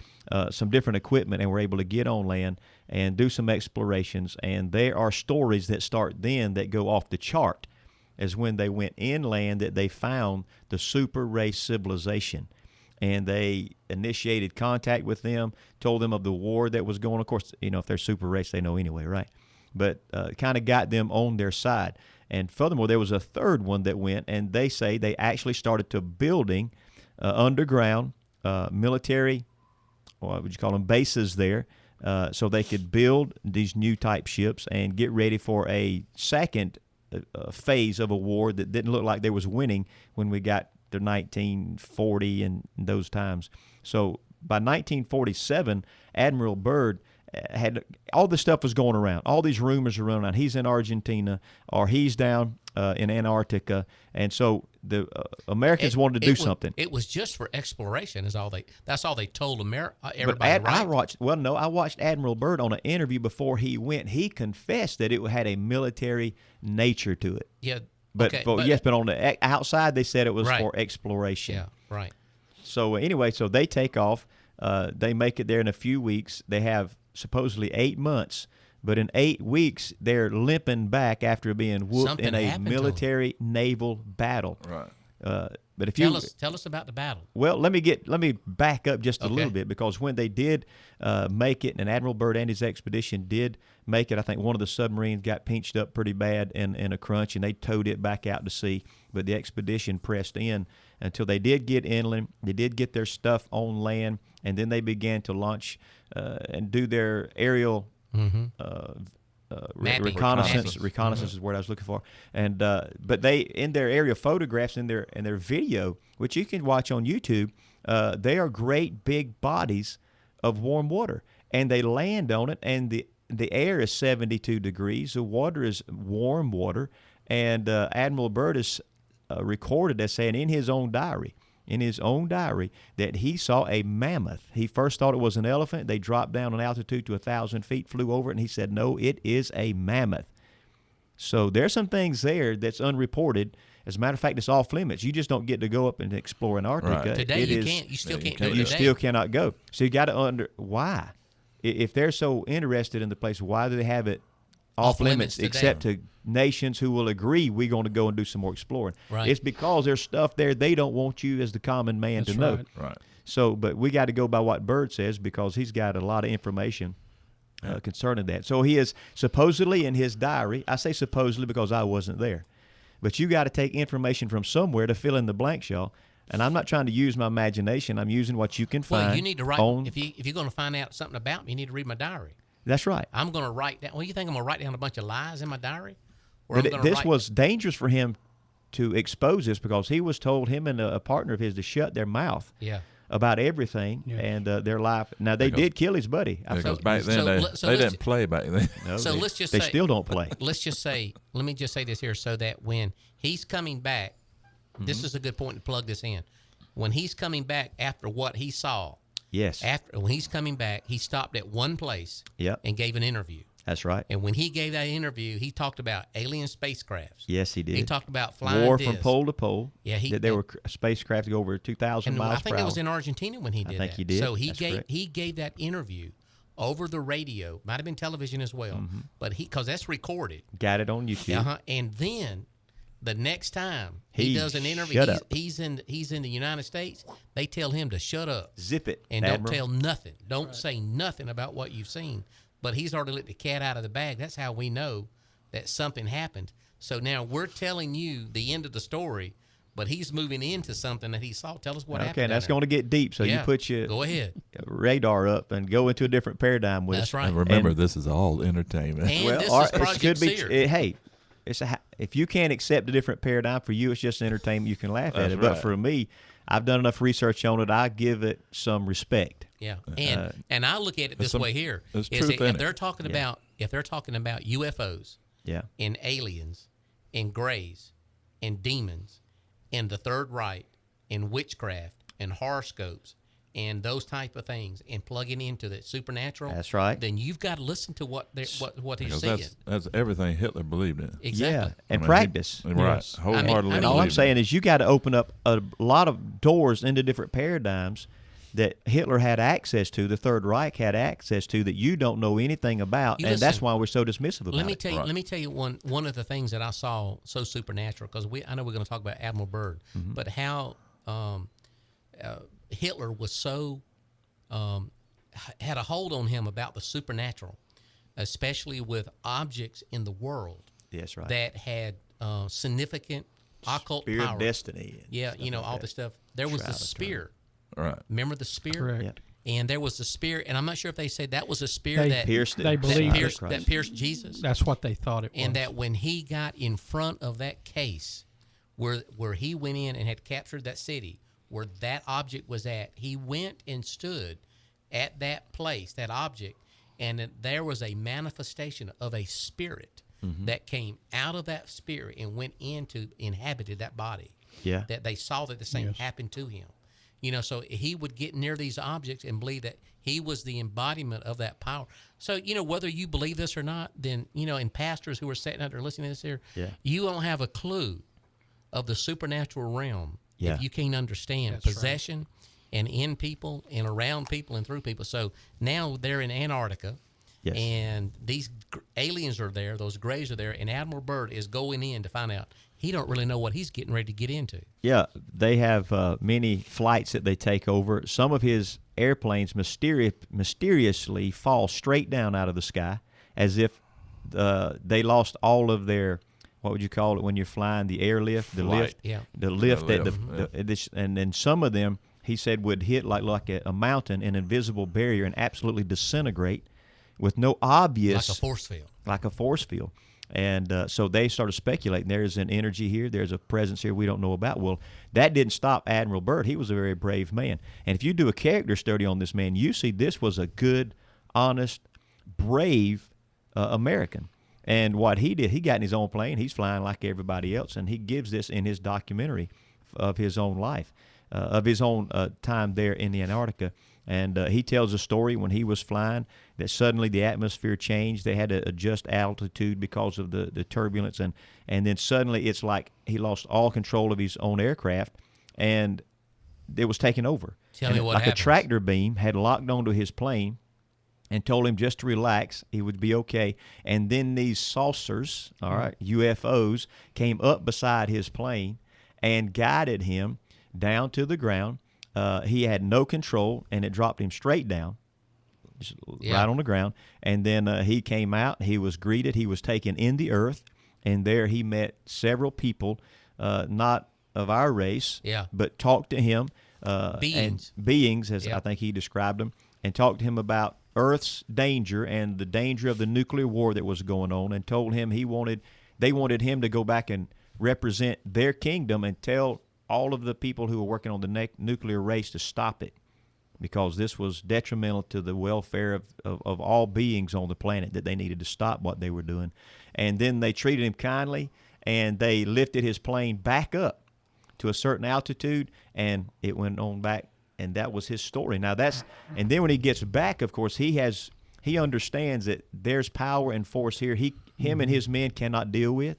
S1: some different equipment and were able to get on land and do some explorations. And there are stories that start then that go off the chart, as when they went inland that they found the super race civilization. And they initiated contact with them, told them of the war that was going on. Of course, if they're super race, they know anyway, right? But kind of got them on their side. And furthermore, there was a third one that went, and they say they actually started to building underground military, what would you call them, bases there, so they could build these new type ships and get ready for a second phase of a war that didn't look like they was winning when we got to 1940 and those times. So by 1947, Admiral Byrd had all this stuff was going around. All these rumors are running around. He's in Argentina, or he's down in Antarctica, and so the Americans wanted to do something.
S2: It was just for exploration. That's all they told
S1: But
S2: everybody.
S1: I
S2: right?
S1: watched Admiral Byrd on an interview before he went. He confessed that it had a military nature to it.
S2: Yeah.
S1: But,
S2: okay,
S1: but on the outside they said it was
S2: Right.
S1: for exploration.
S2: Yeah. Right.
S1: So anyway, so they take off. They make it there in a few weeks. They have supposedly 8 months, but in 8 weeks they're limping back after being whooped
S2: Something
S1: in a
S2: happened to 'em.
S1: military naval battle.
S4: Right.
S1: But if
S2: Tell us about the battle.
S1: well, let me back up just a
S2: Okay.
S1: little bit, because when they did make it, and Admiral Byrd and his expedition did make it, I think one of the submarines got pinched up pretty bad in a crunch, and they towed it back out to sea. But the expedition pressed in until they did get inland. They did get their stuff on land, and then they began to launch and do their aerial
S2: Mapping.
S1: reconnaissance.
S2: Mapping.
S1: Reconnaissance is the word I was looking for. And but they, in their aerial photographs, in their video, which you can watch on YouTube, they are great big bodies of warm water, and they land on it, and the air is 72 degrees. The water is warm water, and Admiral Byrd is recorded as saying in his own diary, that he saw a mammoth. He first thought it was an elephant. They dropped down in altitude to 1,000 feet, flew over it, and he said, no, it is a mammoth. So there's some things there that's unreported. As a matter of fact, it's off limits. You just don't get to go up and explore Antarctica.
S4: Right.
S2: Today
S1: It
S2: you
S1: is-
S2: can't. You still
S4: you
S2: can't do
S4: can't
S2: it
S1: You
S2: today.
S1: still cannot go. So you got to why? If they're so interested in the place, why do they have it off limits
S2: today.
S1: except to nations who will agree we're going to go and do some more exploring?
S2: Right.
S1: It's because there's stuff there they don't want you as the common man
S3: That's
S1: to know.
S3: right.
S4: Right.
S1: So, but we got to go by what Byrd says, because he's got a lot of information concerning that. So he is supposedly in his diary. I say supposedly because I wasn't there. But you got to take information from somewhere to fill in the blanks, y'all. And I'm not trying to use my imagination. I'm using what you can find.
S2: Well, you need to write. If you're going to find out something about me, you need to read my diary.
S1: That's right.
S2: I'm going to write down. Well, you think I'm going to write down a bunch of lies in my diary?
S1: But this was dangerous for him to expose this because he was told, him and a partner of his, to shut their mouth about everything and their life. Now, they did kill his buddy.
S4: Because back then, they didn't play back then.
S1: No,
S2: so let's just say,
S1: they still don't play.
S2: Let's just say, let me just say this here so that when he's coming back, this is a good point to plug this in. When he's coming back after what he saw, when he's coming back, he stopped at one place and gave an interview.
S1: That's right.
S2: And when he gave that interview, he talked about alien spacecrafts.
S1: Yes, he did.
S2: He talked about flying
S1: war from pole to pole.
S2: Yeah,
S1: there were spacecraft to go over 2,000 miles per hour.
S2: I think it was in Argentina when he did that.
S1: I think he did.
S2: So he gave that interview over the radio. Might have been television as well, but because that's recorded.
S1: Got it on YouTube.
S2: And then the next time he does an interview, he's in the United States. They tell him to shut up,
S1: zip it,
S2: and
S1: Admiral.
S2: don't tell nothing. Don't say nothing about what you've seen. But he's already let the cat out of the bag. That's how we know that something happened. So now we're telling you the end of the story, but he's moving into something that he saw. Tell us what happened.
S1: Okay, that's going to get deep. So you put your radar up and go into a different paradigm with
S2: That's right.
S4: And remember, this is all entertainment.
S2: And this is Project SEER.
S1: Hey, if you can't accept a different paradigm, for you it's just entertainment. You can laugh at it. But for me, I've done enough research on it. I give it some respect.
S2: Yeah, and I look at it this way here:
S4: if
S2: they're talking about UFOs, and aliens, and grays, and demons, and the Third Reich, and witchcraft, and horoscopes, and those type of things, and plugging into the supernatural.
S1: That's right.
S2: Then you've got to listen to what he's saying.
S4: That's everything Hitler believed in.
S2: Exactly.
S1: Yeah, and practice.
S4: Right. Wholeheartedly.
S1: And all I'm saying is you got to open up a lot of doors into different paradigms that Hitler had access to, the Third Reich had access to, that you don't know anything about, and that's why we're so dismissive about it.
S2: Let me tell you one of the things that I saw so supernatural, because I know we're going to talk about Admiral Byrd, but how Hitler was so had a hold on him about the supernatural, especially with objects in the world that had significant occult
S1: spear
S2: power.
S1: Of destiny.
S2: All the stuff. There was the spear.
S4: Right.
S2: Remember the spear?
S3: Correct. Yeah.
S2: And there was the spear, and I'm not sure if they said that was a spear that
S1: pierced it.
S3: They believed
S2: that pierced Jesus.
S3: That's what they thought it was.
S2: And that when he got in front of that case, where he went in and had captured that city, where that object was at, he went and stood at that place, that object, and there was a manifestation of a spirit that came out of that spirit and went inhabited that body.
S1: Yeah.
S2: That they saw that the same happened to him. So he would get near these objects and believe that he was the embodiment of that power. So, whether you believe this or not, then, and pastors who are sitting out there listening to this here, you don't have a clue of the supernatural realm if you can't understand possession and in people and around people and through people. So now they're in Antarctica.
S1: Yes.
S2: And these aliens are there, those grays are there, and Admiral Byrd is going in to find out. He don't really know what he's getting ready to get into. Yeah,
S1: they have many flights that they take over. Some of his airplanes mysteriously fall straight down out of the sky, as if they lost all of their, what would you call it when you're flying, the airlift, the lift, and then some of them, he said, would hit like a mountain, an invisible barrier, and absolutely disintegrate with no obvious, like a force field. And so they started speculating, there's an energy here, there's a presence here we don't know about. Well, that didn't stop Admiral Byrd. He was a very brave man. And if you do a character study on this man, you see this was a good, honest, brave American. And what he did, he got in his own plane. He's flying like everybody else. And he gives this in his documentary of his own life, of his own time there in the Antarctica. And he tells a story when he was flying that suddenly the atmosphere changed. They had to adjust altitude because of the turbulence. And then suddenly it's like he lost all control of his own aircraft, and it was taken over.
S2: Tell me what
S1: like
S2: happens.
S1: A tractor beam had locked onto his plane and told him just to relax. He would be okay. And then these saucers, UFOs, came up beside his plane and guided him down to the ground. He had no control, and it dropped him straight down, just right on the ground. And then he came out. He was greeted. He was taken in the earth, and there he met several people, not of our race, but talked to him. Beings, as I think he described them, and talked to him about Earth's danger and the danger of the nuclear war that was going on, and told him they wanted him to go back and represent their kingdom and tell all of the people who were working on the nuclear race to stop it, because this was detrimental to the welfare of all beings on the planet, that they needed to stop what they were doing. And then they treated him kindly, and they lifted his plane back up to a certain altitude, and it went on back, and that was his story. Now and then when he gets back, of course, he understands that there's power and force here him and his men cannot deal with.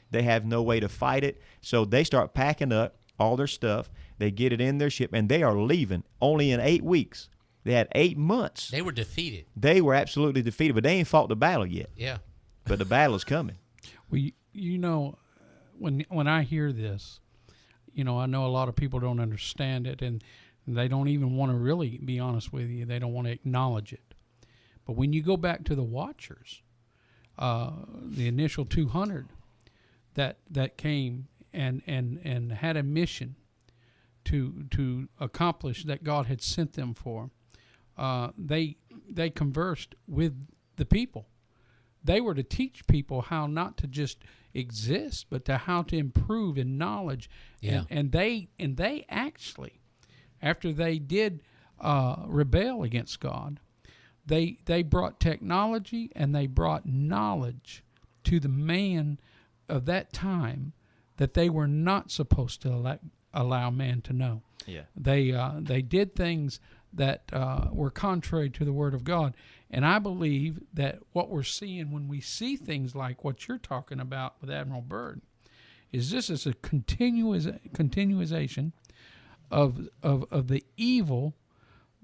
S1: They have no way to fight it, so they start packing up all their stuff. They get it in their ship, and they are leaving only in 8 weeks. They had 8 months.
S2: They were defeated.
S1: They were absolutely defeated, but they ain't fought the battle yet.
S2: Yeah.
S1: But the battle is coming.
S3: Well, you know, when I hear this, you know, I know a lot of people don't understand it, and they don't even want to really be honest with you. They don't want to acknowledge it. But when you go back to the Watchers, the initial 200 that came and had a mission to accomplish that God had sent them for, they conversed with the people. They were to teach people how not to just exist, but to how to improve in knowledge.
S2: Yeah.
S3: And they actually, after they did rebel against God, they brought technology and they brought knowledge to the man of that time that they were not supposed to allow man to know.
S1: Yeah.
S3: They did things that were contrary to the Word of God. And I believe that what we're seeing when we see things like what you're talking about with Admiral Byrd is this is a continuation of the evil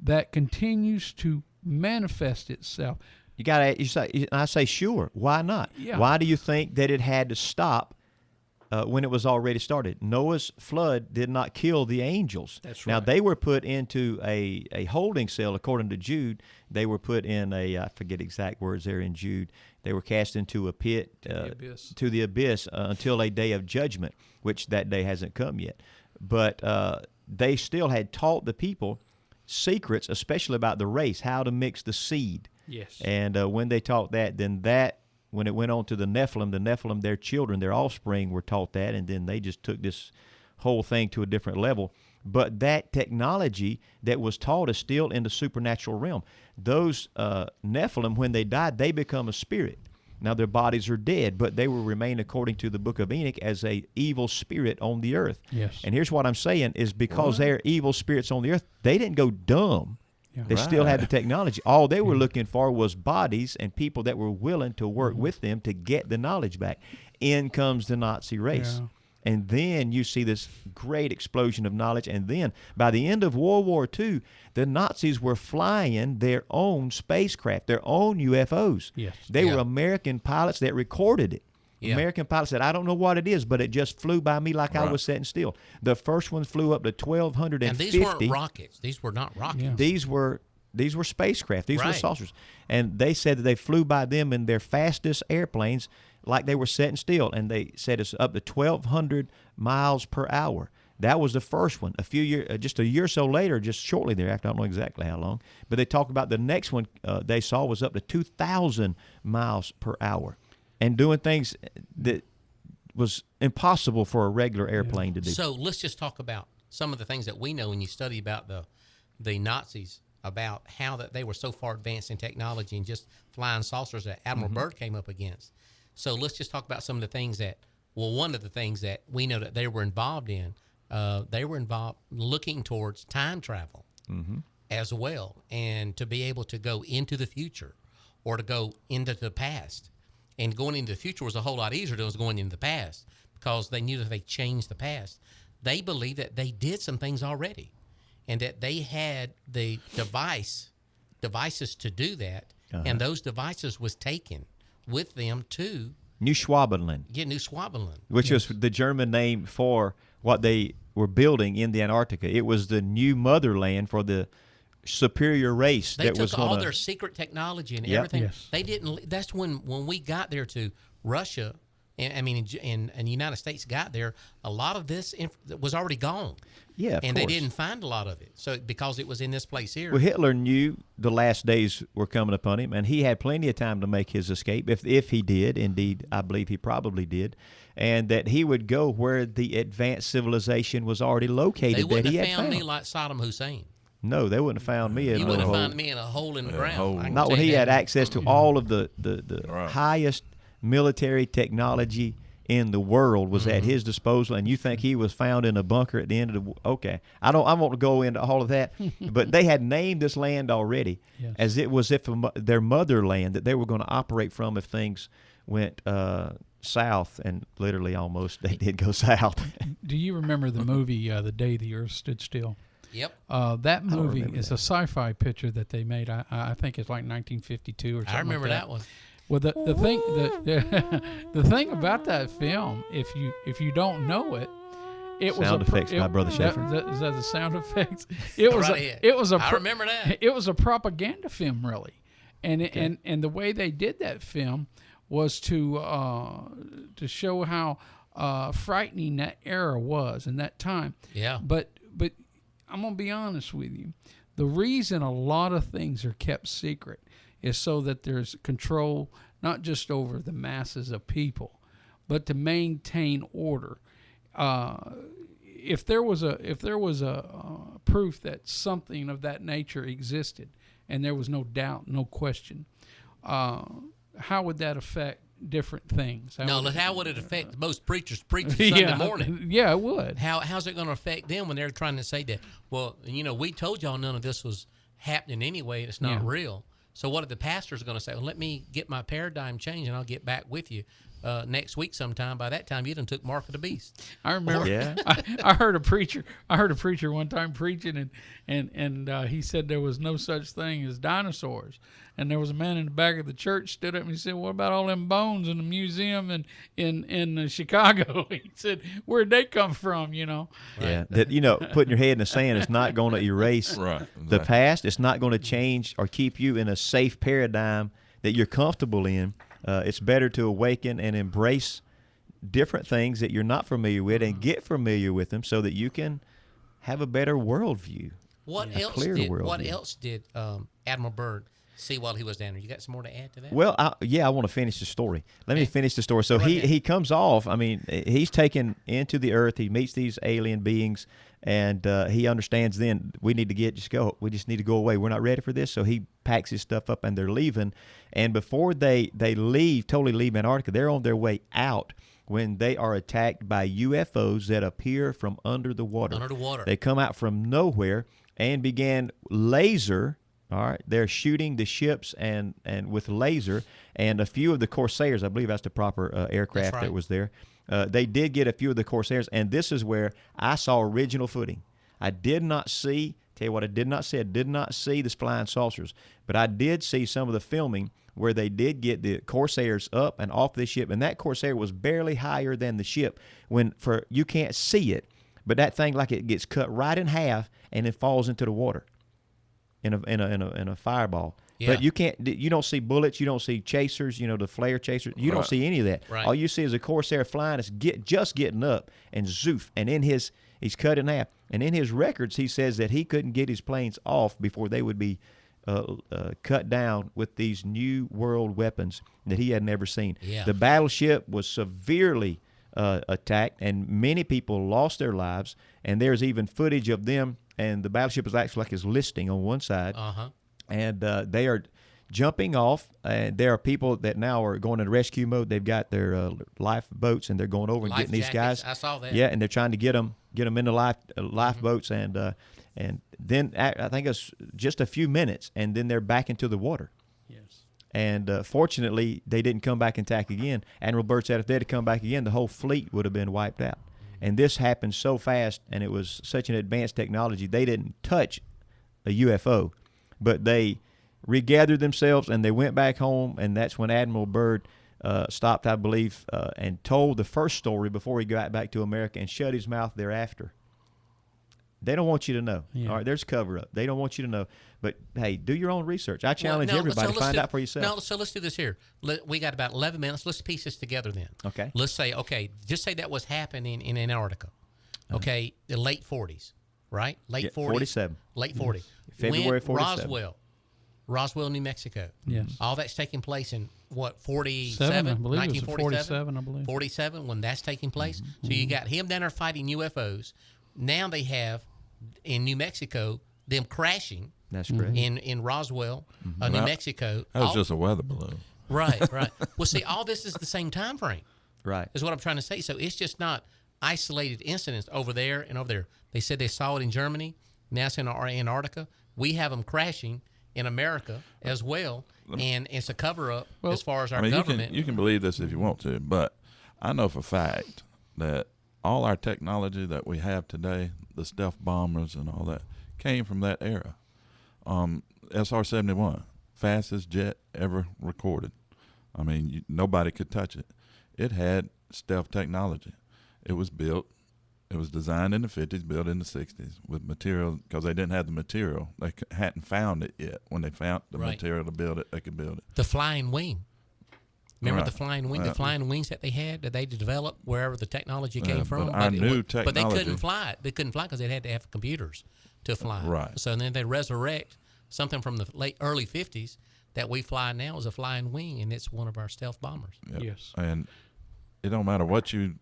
S3: that continues to manifest itself.
S1: I say, sure, why not?
S3: Yeah.
S1: Why do you think that it had to stop when it was already started? Noah's flood did not kill the angels.
S3: That's right.
S1: Now, they were put into a holding cell, according to Jude. They were put in I forget exact words there in Jude. They were cast into a pit, to the abyss until a day of judgment, which that day hasn't come yet. But they still had taught the people secrets, especially about the race, how to mix the seed.
S3: Yes.
S1: And when they taught that, then when it went on to the Nephilim, their children, their offspring were taught that, and then they just took this whole thing to a different level. But that technology that was taught is still in the supernatural realm. Those Nephilim, when they died, they become a spirit. Now their bodies are dead, but they will remain, according to the book of Enoch, as a evil spirit on the earth.
S3: Yes.
S1: And here's what I'm saying is because they're evil spirits on the earth, they didn't go dumb. Yeah. They still had the technology. All they were looking for was bodies and people that were willing to work with them to get the knowledge back. In comes the Nazi race. Yeah. And then you see this great explosion of knowledge. And then by the end of World War II, the Nazis were flying their own spacecraft, their own UFOs.
S3: Yes.
S1: They were American pilots that recorded it. Yeah. American pilots said, I don't know what it is, but it just flew by me like I was sitting still. The first one flew up to 1,250.
S2: And these weren't rockets. These were not rockets. Yeah.
S1: These were spacecraft. These were saucers. And they said that they flew by them in their fastest airplanes like they were sitting still. And they said it's up to 1,200 miles per hour. That was the first one. Just a year or so later, just shortly thereafter, I don't know exactly how long, but they talked about the next one they saw was up to 2,000 miles per hour. And doing things that was impossible for a regular airplane to do.
S2: So let's just talk about some of the things that we know when you study about the Nazis, about how that they were so far advanced in technology and just flying saucers that Admiral Byrd came up against. So let's just talk about some of the things one of the things that we know that they were involved in. They were involved looking towards time travel as well, and to be able to go into the future or to go into the past. And going into the future was a whole lot easier than going into the past, because they knew that if they changed the past, they believed that they did some things already, and that they had the devices to do that, and those devices was taken with them to
S1: New Schwabenland.
S2: Yeah, New Schwabenland.
S1: Which was the German name for what they were building in the Antarctica. It was the new motherland for the superior race
S2: They
S1: that
S2: took
S1: was
S2: all
S1: going
S2: their secret technology and
S1: Yep.
S2: everything.
S3: Yes.
S2: They didn't. That's when we got there to Russia. And I mean, and the United States got there, a lot of this was already gone.
S1: Yeah, of
S2: and
S1: course.
S2: they didn't find a lot of it. So because it was in this place here.
S1: Well, Hitler knew the last days were coming upon him, and he had plenty of time to make his escape, if he did. Indeed, I believe he probably did, and that he would go where the advanced civilization was already located.
S2: They wouldn't
S1: that he
S2: have
S1: had
S2: found me like Saddam Hussein.
S1: No, they wouldn't have found me in
S2: You
S1: no
S2: wouldn't have
S1: hole.
S2: found me in a hole in the
S4: Yeah,
S2: ground.
S4: hole.
S2: I can
S1: Not
S2: tell
S1: when
S2: you
S1: he had
S2: that.
S1: access to all of the
S4: Right.
S1: highest military technology in the world was at his disposal, and you think he was found in a bunker at the end of the okay. I won't go into all of that, but they had named this land already
S3: Yes.
S1: as it was if their motherland that they were going to operate from if things went south, and literally almost they did go south.
S3: Do you remember the movie The Day the Earth Stood Still?
S2: Yep.
S3: That movie
S1: remember
S3: is
S1: that.
S3: a sci-fi picture that they made. I think it's like 1952 or something.
S2: I remember
S3: like
S2: that one.
S3: Well, the thing the thing about that film, if you don't know it, it was
S1: Sound effects by Brother Sheffer.
S3: Is that the sound effects? It was
S2: Right ahead.
S3: it was a
S2: I remember that.
S3: it was a propaganda film, really, and the way they did that film was to show how frightening that era was in that time.
S2: Yeah.
S3: But I'm gonna be honest with you. The reason a lot of things are kept secret is so that there's control, not just over the masses of people, but to maintain order. If there was a proof that something of that nature existed, and there was no doubt, no question, how would that affect different things?
S2: How would it affect most preachers preaching Sunday morning?
S3: Yeah, it would.
S2: How's it going to affect them when they're trying to say that? Well, we told y'all none of this was happening anyway. It's not real. So what are the pastors going to say? Well, let me get my paradigm changed, and I'll get back with you next week sometime. By that time, you done took Mark of the Beast.
S3: I remember.
S1: Yeah.
S3: I heard a preacher. One time preaching, and he said there was no such thing as dinosaurs. And there was a man in the back of the church stood up and he said, "What about all them bones in the museum in Chicago?" He said, "Where'd they come from?"
S1: Yeah, that putting your head in the sand is not going to erase
S4: Right,
S1: the
S4: exactly.
S1: past. It's not going to change or keep you in a safe paradigm that you're comfortable in. It's better to awaken and embrace different things that you're not familiar with and get familiar with them so that you can have a better worldview.
S2: What
S1: a
S2: else
S1: clearer
S2: did
S1: worldview.
S2: Admiral Byrd see while he was down there? You got some more to add to that?
S1: Well, I want to finish the story. Let me
S2: Okay.
S1: finish the story. So
S2: Go ahead.
S1: he comes off. I mean, he's taken into the earth. He meets these alien beings, and he understands then we need to we just need to go away. We're not ready for this. So he packs his stuff up, and they're leaving. And before they totally leave Antarctica, they're on their way out when they are attacked by UFOs that appear from under the water.
S2: Under the water.
S1: They come out from nowhere and began laser. All right, they're shooting the ships and with laser, and a few of the Corsairs, I believe that's the proper aircraft
S2: right.
S1: that was there. They did get a few of the Corsairs, and this is where I saw original footing. I did not see, tell you what I did not see, I did not see the flying saucers, but I did see some of the filming where they did get the Corsairs up and off the ship, and that Corsair was barely higher than the ship you can't see it, but that thing like it gets cut right in half and it falls into the water. In a fireball,
S2: Yeah.
S1: but you don't see bullets, you don't see chasers, the flare chasers, you don't see any of that.
S2: Right.
S1: All you see is a Corsair flying, it's just getting up and zoof, and he's cut in half. And in his records, he says that he couldn't get his planes off before they would be cut down with these new world weapons that he had never seen.
S2: Yeah.
S1: The battleship was severely attacked, and many people lost their lives. And there's even footage of them. And the battleship is actually like it's listing on one side.
S2: Uh-huh.
S1: And they are jumping off. And there are people that now are going into rescue mode. They've got their lifeboats, and they're going over and
S2: Life
S1: getting these
S2: jackets,
S1: guys.
S2: I saw that.
S1: Yeah, and they're trying to get them into lifeboats. And then I think it's just a few minutes, and then they're back into the water.
S3: Yes.
S1: And fortunately, they didn't come back and attack again. Admiral Byrd said if they had come back again, the whole fleet would have been wiped out. And this happened so fast, and it was such an advanced technology, they didn't touch a UFO. But they regathered themselves, and they went back home, and that's when Admiral Byrd stopped, I believe, and told the first story before he got back to America and shut his mouth thereafter. They don't want you to know.
S3: Yeah.
S1: All right, there's cover up. They don't want you to know. But hey, do your own research. I challenge everybody to find out for yourself.
S2: No, so let's do this here. We got about 11 minutes. Let's piece this together then.
S1: Okay.
S2: Let's say, just say that was happening in Antarctica. Okay, the late 40s, right? Late 40s.
S1: 47.
S2: Late 40s.
S1: February
S2: when
S1: 47.
S2: Roswell, New Mexico.
S3: Yes.
S2: All that's taking place in what, 47?
S3: I believe it was
S2: 1947?
S3: 47, I believe.
S2: 47 when that's taking place. So you got him down there fighting UFOs. Now they have in New Mexico them crashing.
S1: That's correct.
S2: In Roswell, New Mexico.
S4: That was just a weather balloon.
S2: Right. Well, see, all this is the same time frame.
S1: Right.
S2: Is what I'm trying to say. So it's just not isolated incidents over there and over there. They said they saw it in Germany. Now it's in Antarctica. We have them crashing in America as well, and it's a cover-up as far as our government.
S4: You can believe this if you want to, but I know for a fact that all our technology that we have today, the stealth bombers and all that, came from that era. SR-71, fastest jet ever recorded. I mean, nobody could touch it. It had stealth technology. It was built. It was designed in the 50s, built in the 60s with material, because they didn't have the material. They hadn't found it yet. When they found the material to build it, they could build it.
S2: The flying wing. Remember the flying wing, the flying wings that they had that they developed wherever the technology came from?
S4: But
S2: they couldn't fly it. They couldn't fly because they had to have computers to fly.
S4: Right.
S2: So then they resurrect something from the early 50s that we fly now as a flying wing, and it's one of our stealth bombers.
S4: Yep.
S3: Yes.
S4: And it don't matter what you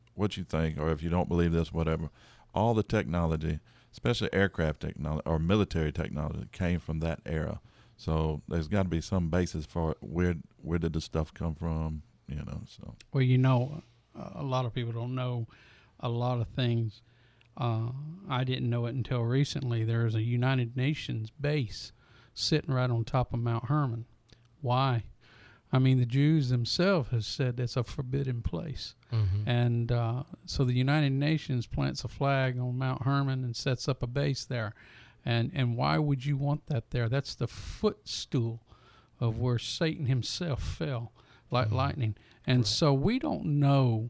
S4: think, or if you don't believe this, whatever. All the technology, especially aircraft technology or military technology, came from that era. So there's got to be some basis for it. Where did the stuff come from? So.
S3: Well, a lot of people don't know a lot of things. I didn't know it until recently. There is a United Nations base sitting right on top of Mount Hermon. Why? I mean, the Jews themselves have said it's a forbidden place. Mm-hmm. And so the United Nations plants a flag on Mount Hermon and sets up a base there. And why would you want that there? That's the footstool of where Satan himself fell like lightning. And so we don't know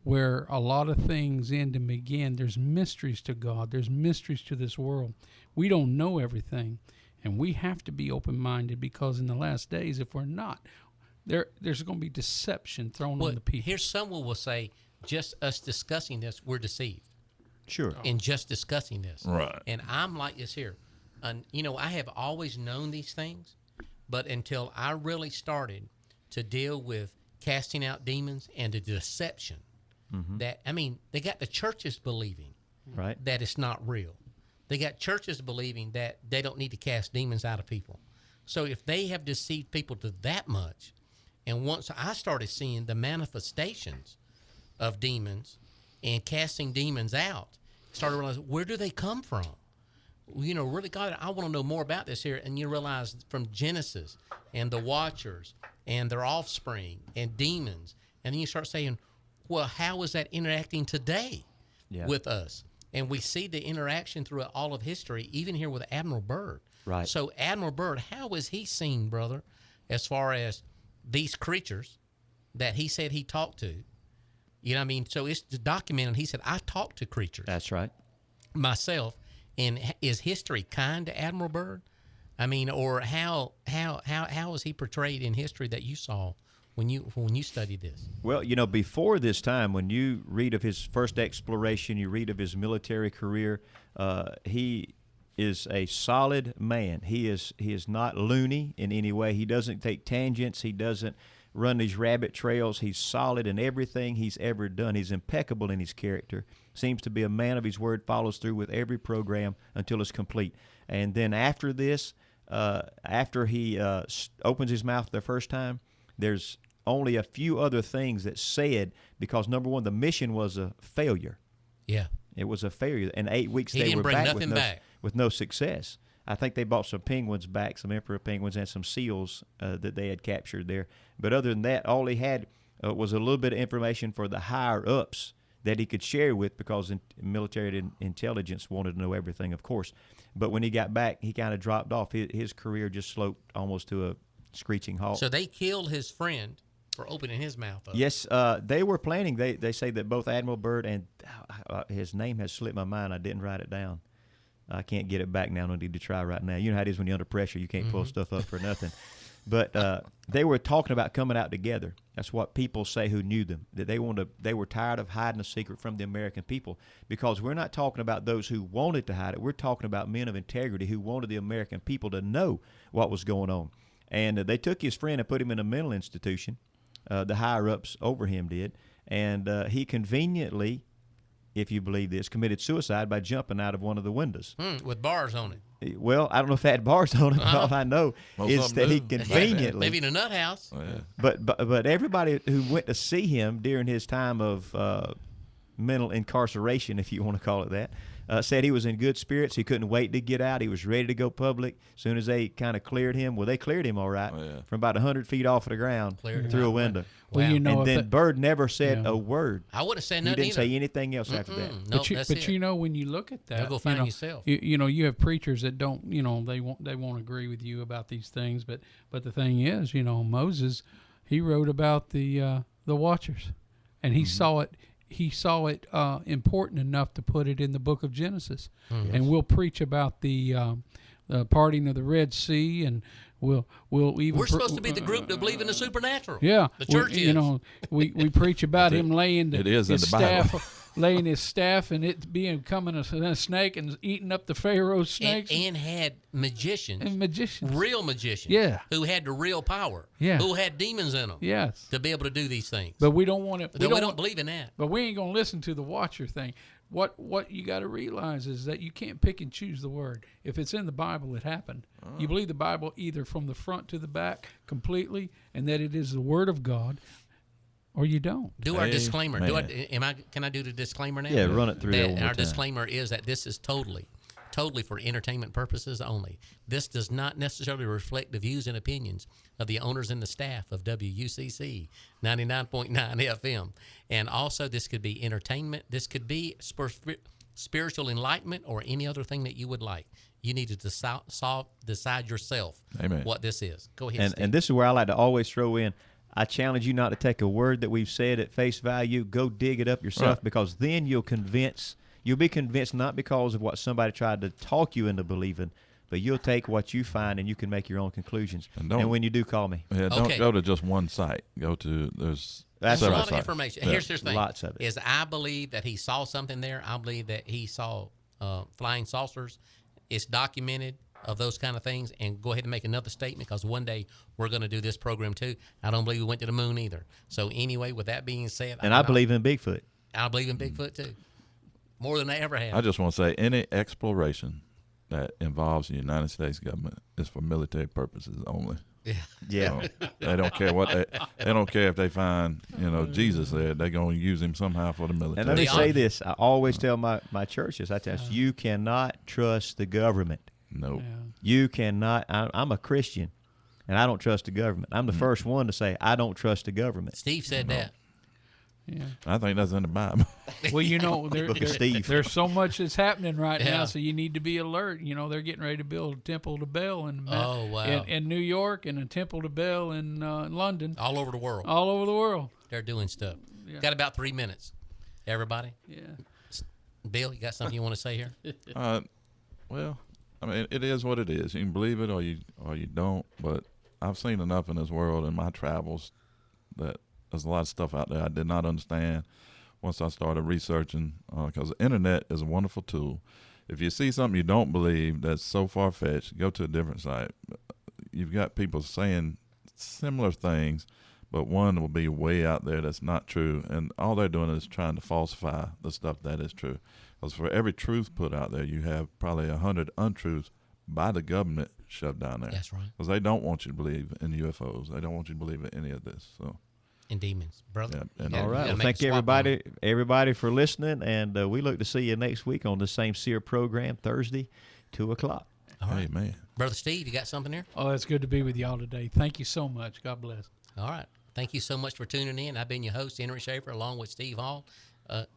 S3: where a lot of things end and begin. There's mysteries to God. There's mysteries to this world. We don't know everything. And we have to be open-minded, because in the last days, if we're not, there's going to be deception thrown on the people.
S2: Here's someone will say, just us discussing this, we're deceived.
S1: Sure.
S2: In just discussing this.
S4: Right.
S2: And I'm like this here. I have always known these things, but until I really started to deal with casting out demons and the deception, they got the churches believing that it's not real. They got churches believing that they don't need to cast demons out of people. So if they have deceived people to that much, and once I started seeing the manifestations of demons and casting demons out, started realizing, where do they come from? Really, God, I want to know more about this here. And you realize from Genesis and the Watchers and their offspring and demons. And then you start saying, well, how is that interacting today with us? And we see the interaction throughout all of history, even here with Admiral Byrd.
S1: Right.
S2: So Admiral Byrd, how is he seen, brother, as far as these creatures that he said he talked to? So it's documented. He said, I talked to creatures.
S1: That's right.
S2: Myself. And is history kind to Admiral Byrd? Or how is he portrayed in history that you saw when you studied this?
S1: Well, before this time, when you read of his first exploration, you read of his military career, he is a solid man. He is not loony in any way. He doesn't take tangents. He doesn't run these rabbit trails. He's solid in everything he's ever done. He's impeccable in his character. Seems to be a man of his word, follows through with every program until it's complete. And then after this, after he opens his mouth the first time, there's only a few other things that's said, because, number one, the mission was a failure.
S2: Yeah.
S1: It was a failure. In 8 weeks,
S2: he
S1: they
S2: didn't
S1: were
S2: bring
S1: back
S2: nothing back
S1: with no success. I think they brought some penguins back, some emperor penguins, and some seals that they had captured there. But other than that, all he had was a little bit of information for the higher-ups that he could share with, because military intelligence wanted to know everything, of course. But when he got back, he kind of dropped off. His career just sloped almost to a screeching halt.
S2: So they killed his friend for opening his mouth up.
S1: Yes, they were planning. They say that both Admiral Byrd and his name has slipped my mind. I didn't write it down. I can't get it back now. No need to try right now. You know how it is when you're under pressure. You can't pull stuff up for nothing. But they were talking about coming out together. That's what people say who knew them. That they were tired of hiding a secret from the American people, because we're not talking about those who wanted to hide it. We're talking about men of integrity who wanted the American people to know what was going on. And they took his friend and put him in a mental institution. The higher-ups over him did. And he conveniently, if you believe this, committed suicide by jumping out of one of the windows.
S2: With bars on it.
S1: Well, I don't know if it had bars on it. All I know is that he conveniently,
S2: maybe in a nut house.
S4: Oh, yeah.
S1: but everybody who went to see him during his time of mental incarceration, if you want to call it that, said he was in good spirits. He couldn't wait to get out. He was ready to go public. As soon as they kind of cleared him, well, they cleared him all right from about 100 feet off of the ground through a window.
S3: Well, you know,
S1: and then Byrd never said a word.
S2: I wouldn't have said
S1: He
S2: nothing
S1: didn't
S2: either.
S1: say anything else after that.
S2: No,
S3: But you know, when you look at that,
S2: You'll go find yourself.
S3: You know, you have preachers that don't, you know, they won't agree with you about these things. But the thing is, you know, Moses, he wrote about the watchers, and he saw it. He saw it important enough to put it in the book of Genesis. And we'll preach about the parting of the Red Sea, and we'll even.
S2: We're supposed to be the group that believe in the supernatural.
S3: Yeah,
S2: the church is.
S3: You know, we preach about him laying
S4: It is in
S3: his
S4: the Bible.
S3: staff, laying his staff, and it becoming a snake and eating up the Pharaoh's snakes.
S2: And had magicians.
S3: And magicians.
S2: Real magicians.
S3: Yeah.
S2: Who had the real power.
S3: Yeah.
S2: Who had demons in them.
S3: Yes.
S2: To be able to do these things.
S3: But we don't want to.
S2: We don't believe in that.
S3: But we ain't gonna listen to the watcher thing. What you got to realize is that you can't pick and choose the word. If it's in the Bible, it happened. You believe the Bible either from the front to the back completely, and that it is the Word of God, or you don't.
S2: Do our disclaimer.
S4: Man.
S2: Can I do the disclaimer now?
S1: Yeah, run it through there one more
S2: Our
S1: time.
S2: disclaimer is that this is totally for entertainment purposes only. This does not necessarily reflect the views and opinions of the owners and the staff of WUCC 99.9 FM. And also, this could be entertainment. This could be spiritual enlightenment or any other thing that you would like. You need to decide yourself what this is. Go ahead, Steve.
S1: And this is where I like to always throw in, I challenge you not to take a word that we've said at face value. Go dig it up yourself, because then you'll be convinced not because of what somebody tried to talk you into believing, but you'll take what you find and you can make your own conclusions. And when you do, call me.
S4: Yeah, don't go to just one site. Go to there's
S2: a
S4: several
S2: lot of
S4: sites.
S2: information.
S4: Yeah.
S2: Here's the thing.
S1: Lots of it.
S2: Is I believe that he saw something there. I believe that he saw flying saucers. It's documented of those kind of things. And go ahead and make another statement, because one day we're going to do this program too. I don't believe we went to the moon either. So anyway, with that being said,
S1: And I believe in Bigfoot.
S2: I believe in Bigfoot too, more than I ever have.
S4: I just want to say any exploration that involves the United States government is for military purposes only.
S1: Yeah.
S4: So they don't care what they don't care if they find Jesus there. They're going to use him somehow for the military.
S1: And let me say this: I always tell my churches, I tell us, you cannot trust the government.
S4: Nope.
S3: Yeah.
S1: You cannot. I'm a Christian, and I don't trust the government. I'm the first one to say I don't trust the government.
S2: Steve said that.
S3: Yeah.
S4: I think that's in the Bible.
S3: Well, you know,
S1: Book of Steve.
S3: there's so much that's happening right
S2: Yeah.
S3: now, so you need to be alert. You know, they're getting ready to build a temple to Bel in New York, and a temple to Bel in London.
S2: All over the world.
S3: All over the world.
S2: They're doing stuff.
S3: Yeah.
S2: Got about 3 minutes. Everybody?
S3: Yeah.
S2: Bill, you got something you want to say here?
S4: Well, I mean, it is what it is. You can believe it or you don't. But I've seen enough in this world in my travels that there's a lot of stuff out there I did not understand once I started researching, because the internet is a wonderful tool. If you see something you don't believe that's so far-fetched, go to a different site. You've got people saying similar things, but one will be way out there that's not true, and all they're doing is trying to falsify the stuff that is true. Because for every truth put out there, you have probably 100 untruths by the government shoved down there.
S2: That's right.
S4: Because they don't want you to believe in UFOs. They don't want you to believe in any of this. So.
S2: And demons, brother.
S4: Yeah, and
S1: All right. Well,
S2: make
S1: thank
S2: a swap
S1: everybody for listening, and we look to see you next week on the same SEER program, Thursday, 2:00.
S2: All right.
S4: Hey, man.
S2: Brother Steve, you got something there?
S3: Oh, it's good to be with y'all today. Thank you so much. God bless.
S2: All right. Thank you so much for tuning in. I've been your host, Henry Schaefer, along with Steve Hall.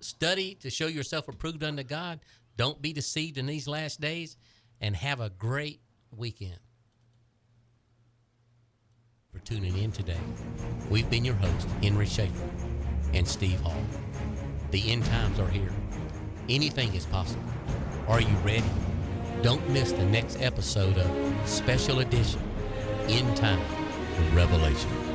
S2: Study to show yourself approved unto God. Don't be deceived in these last days, and have a great weekend. For tuning in today, we've been your host, Henry Schaefer and Steve Hall. The end times are here. Anything is possible. Are you ready? Don't miss the next episode of Special Edition, End Time Revelation.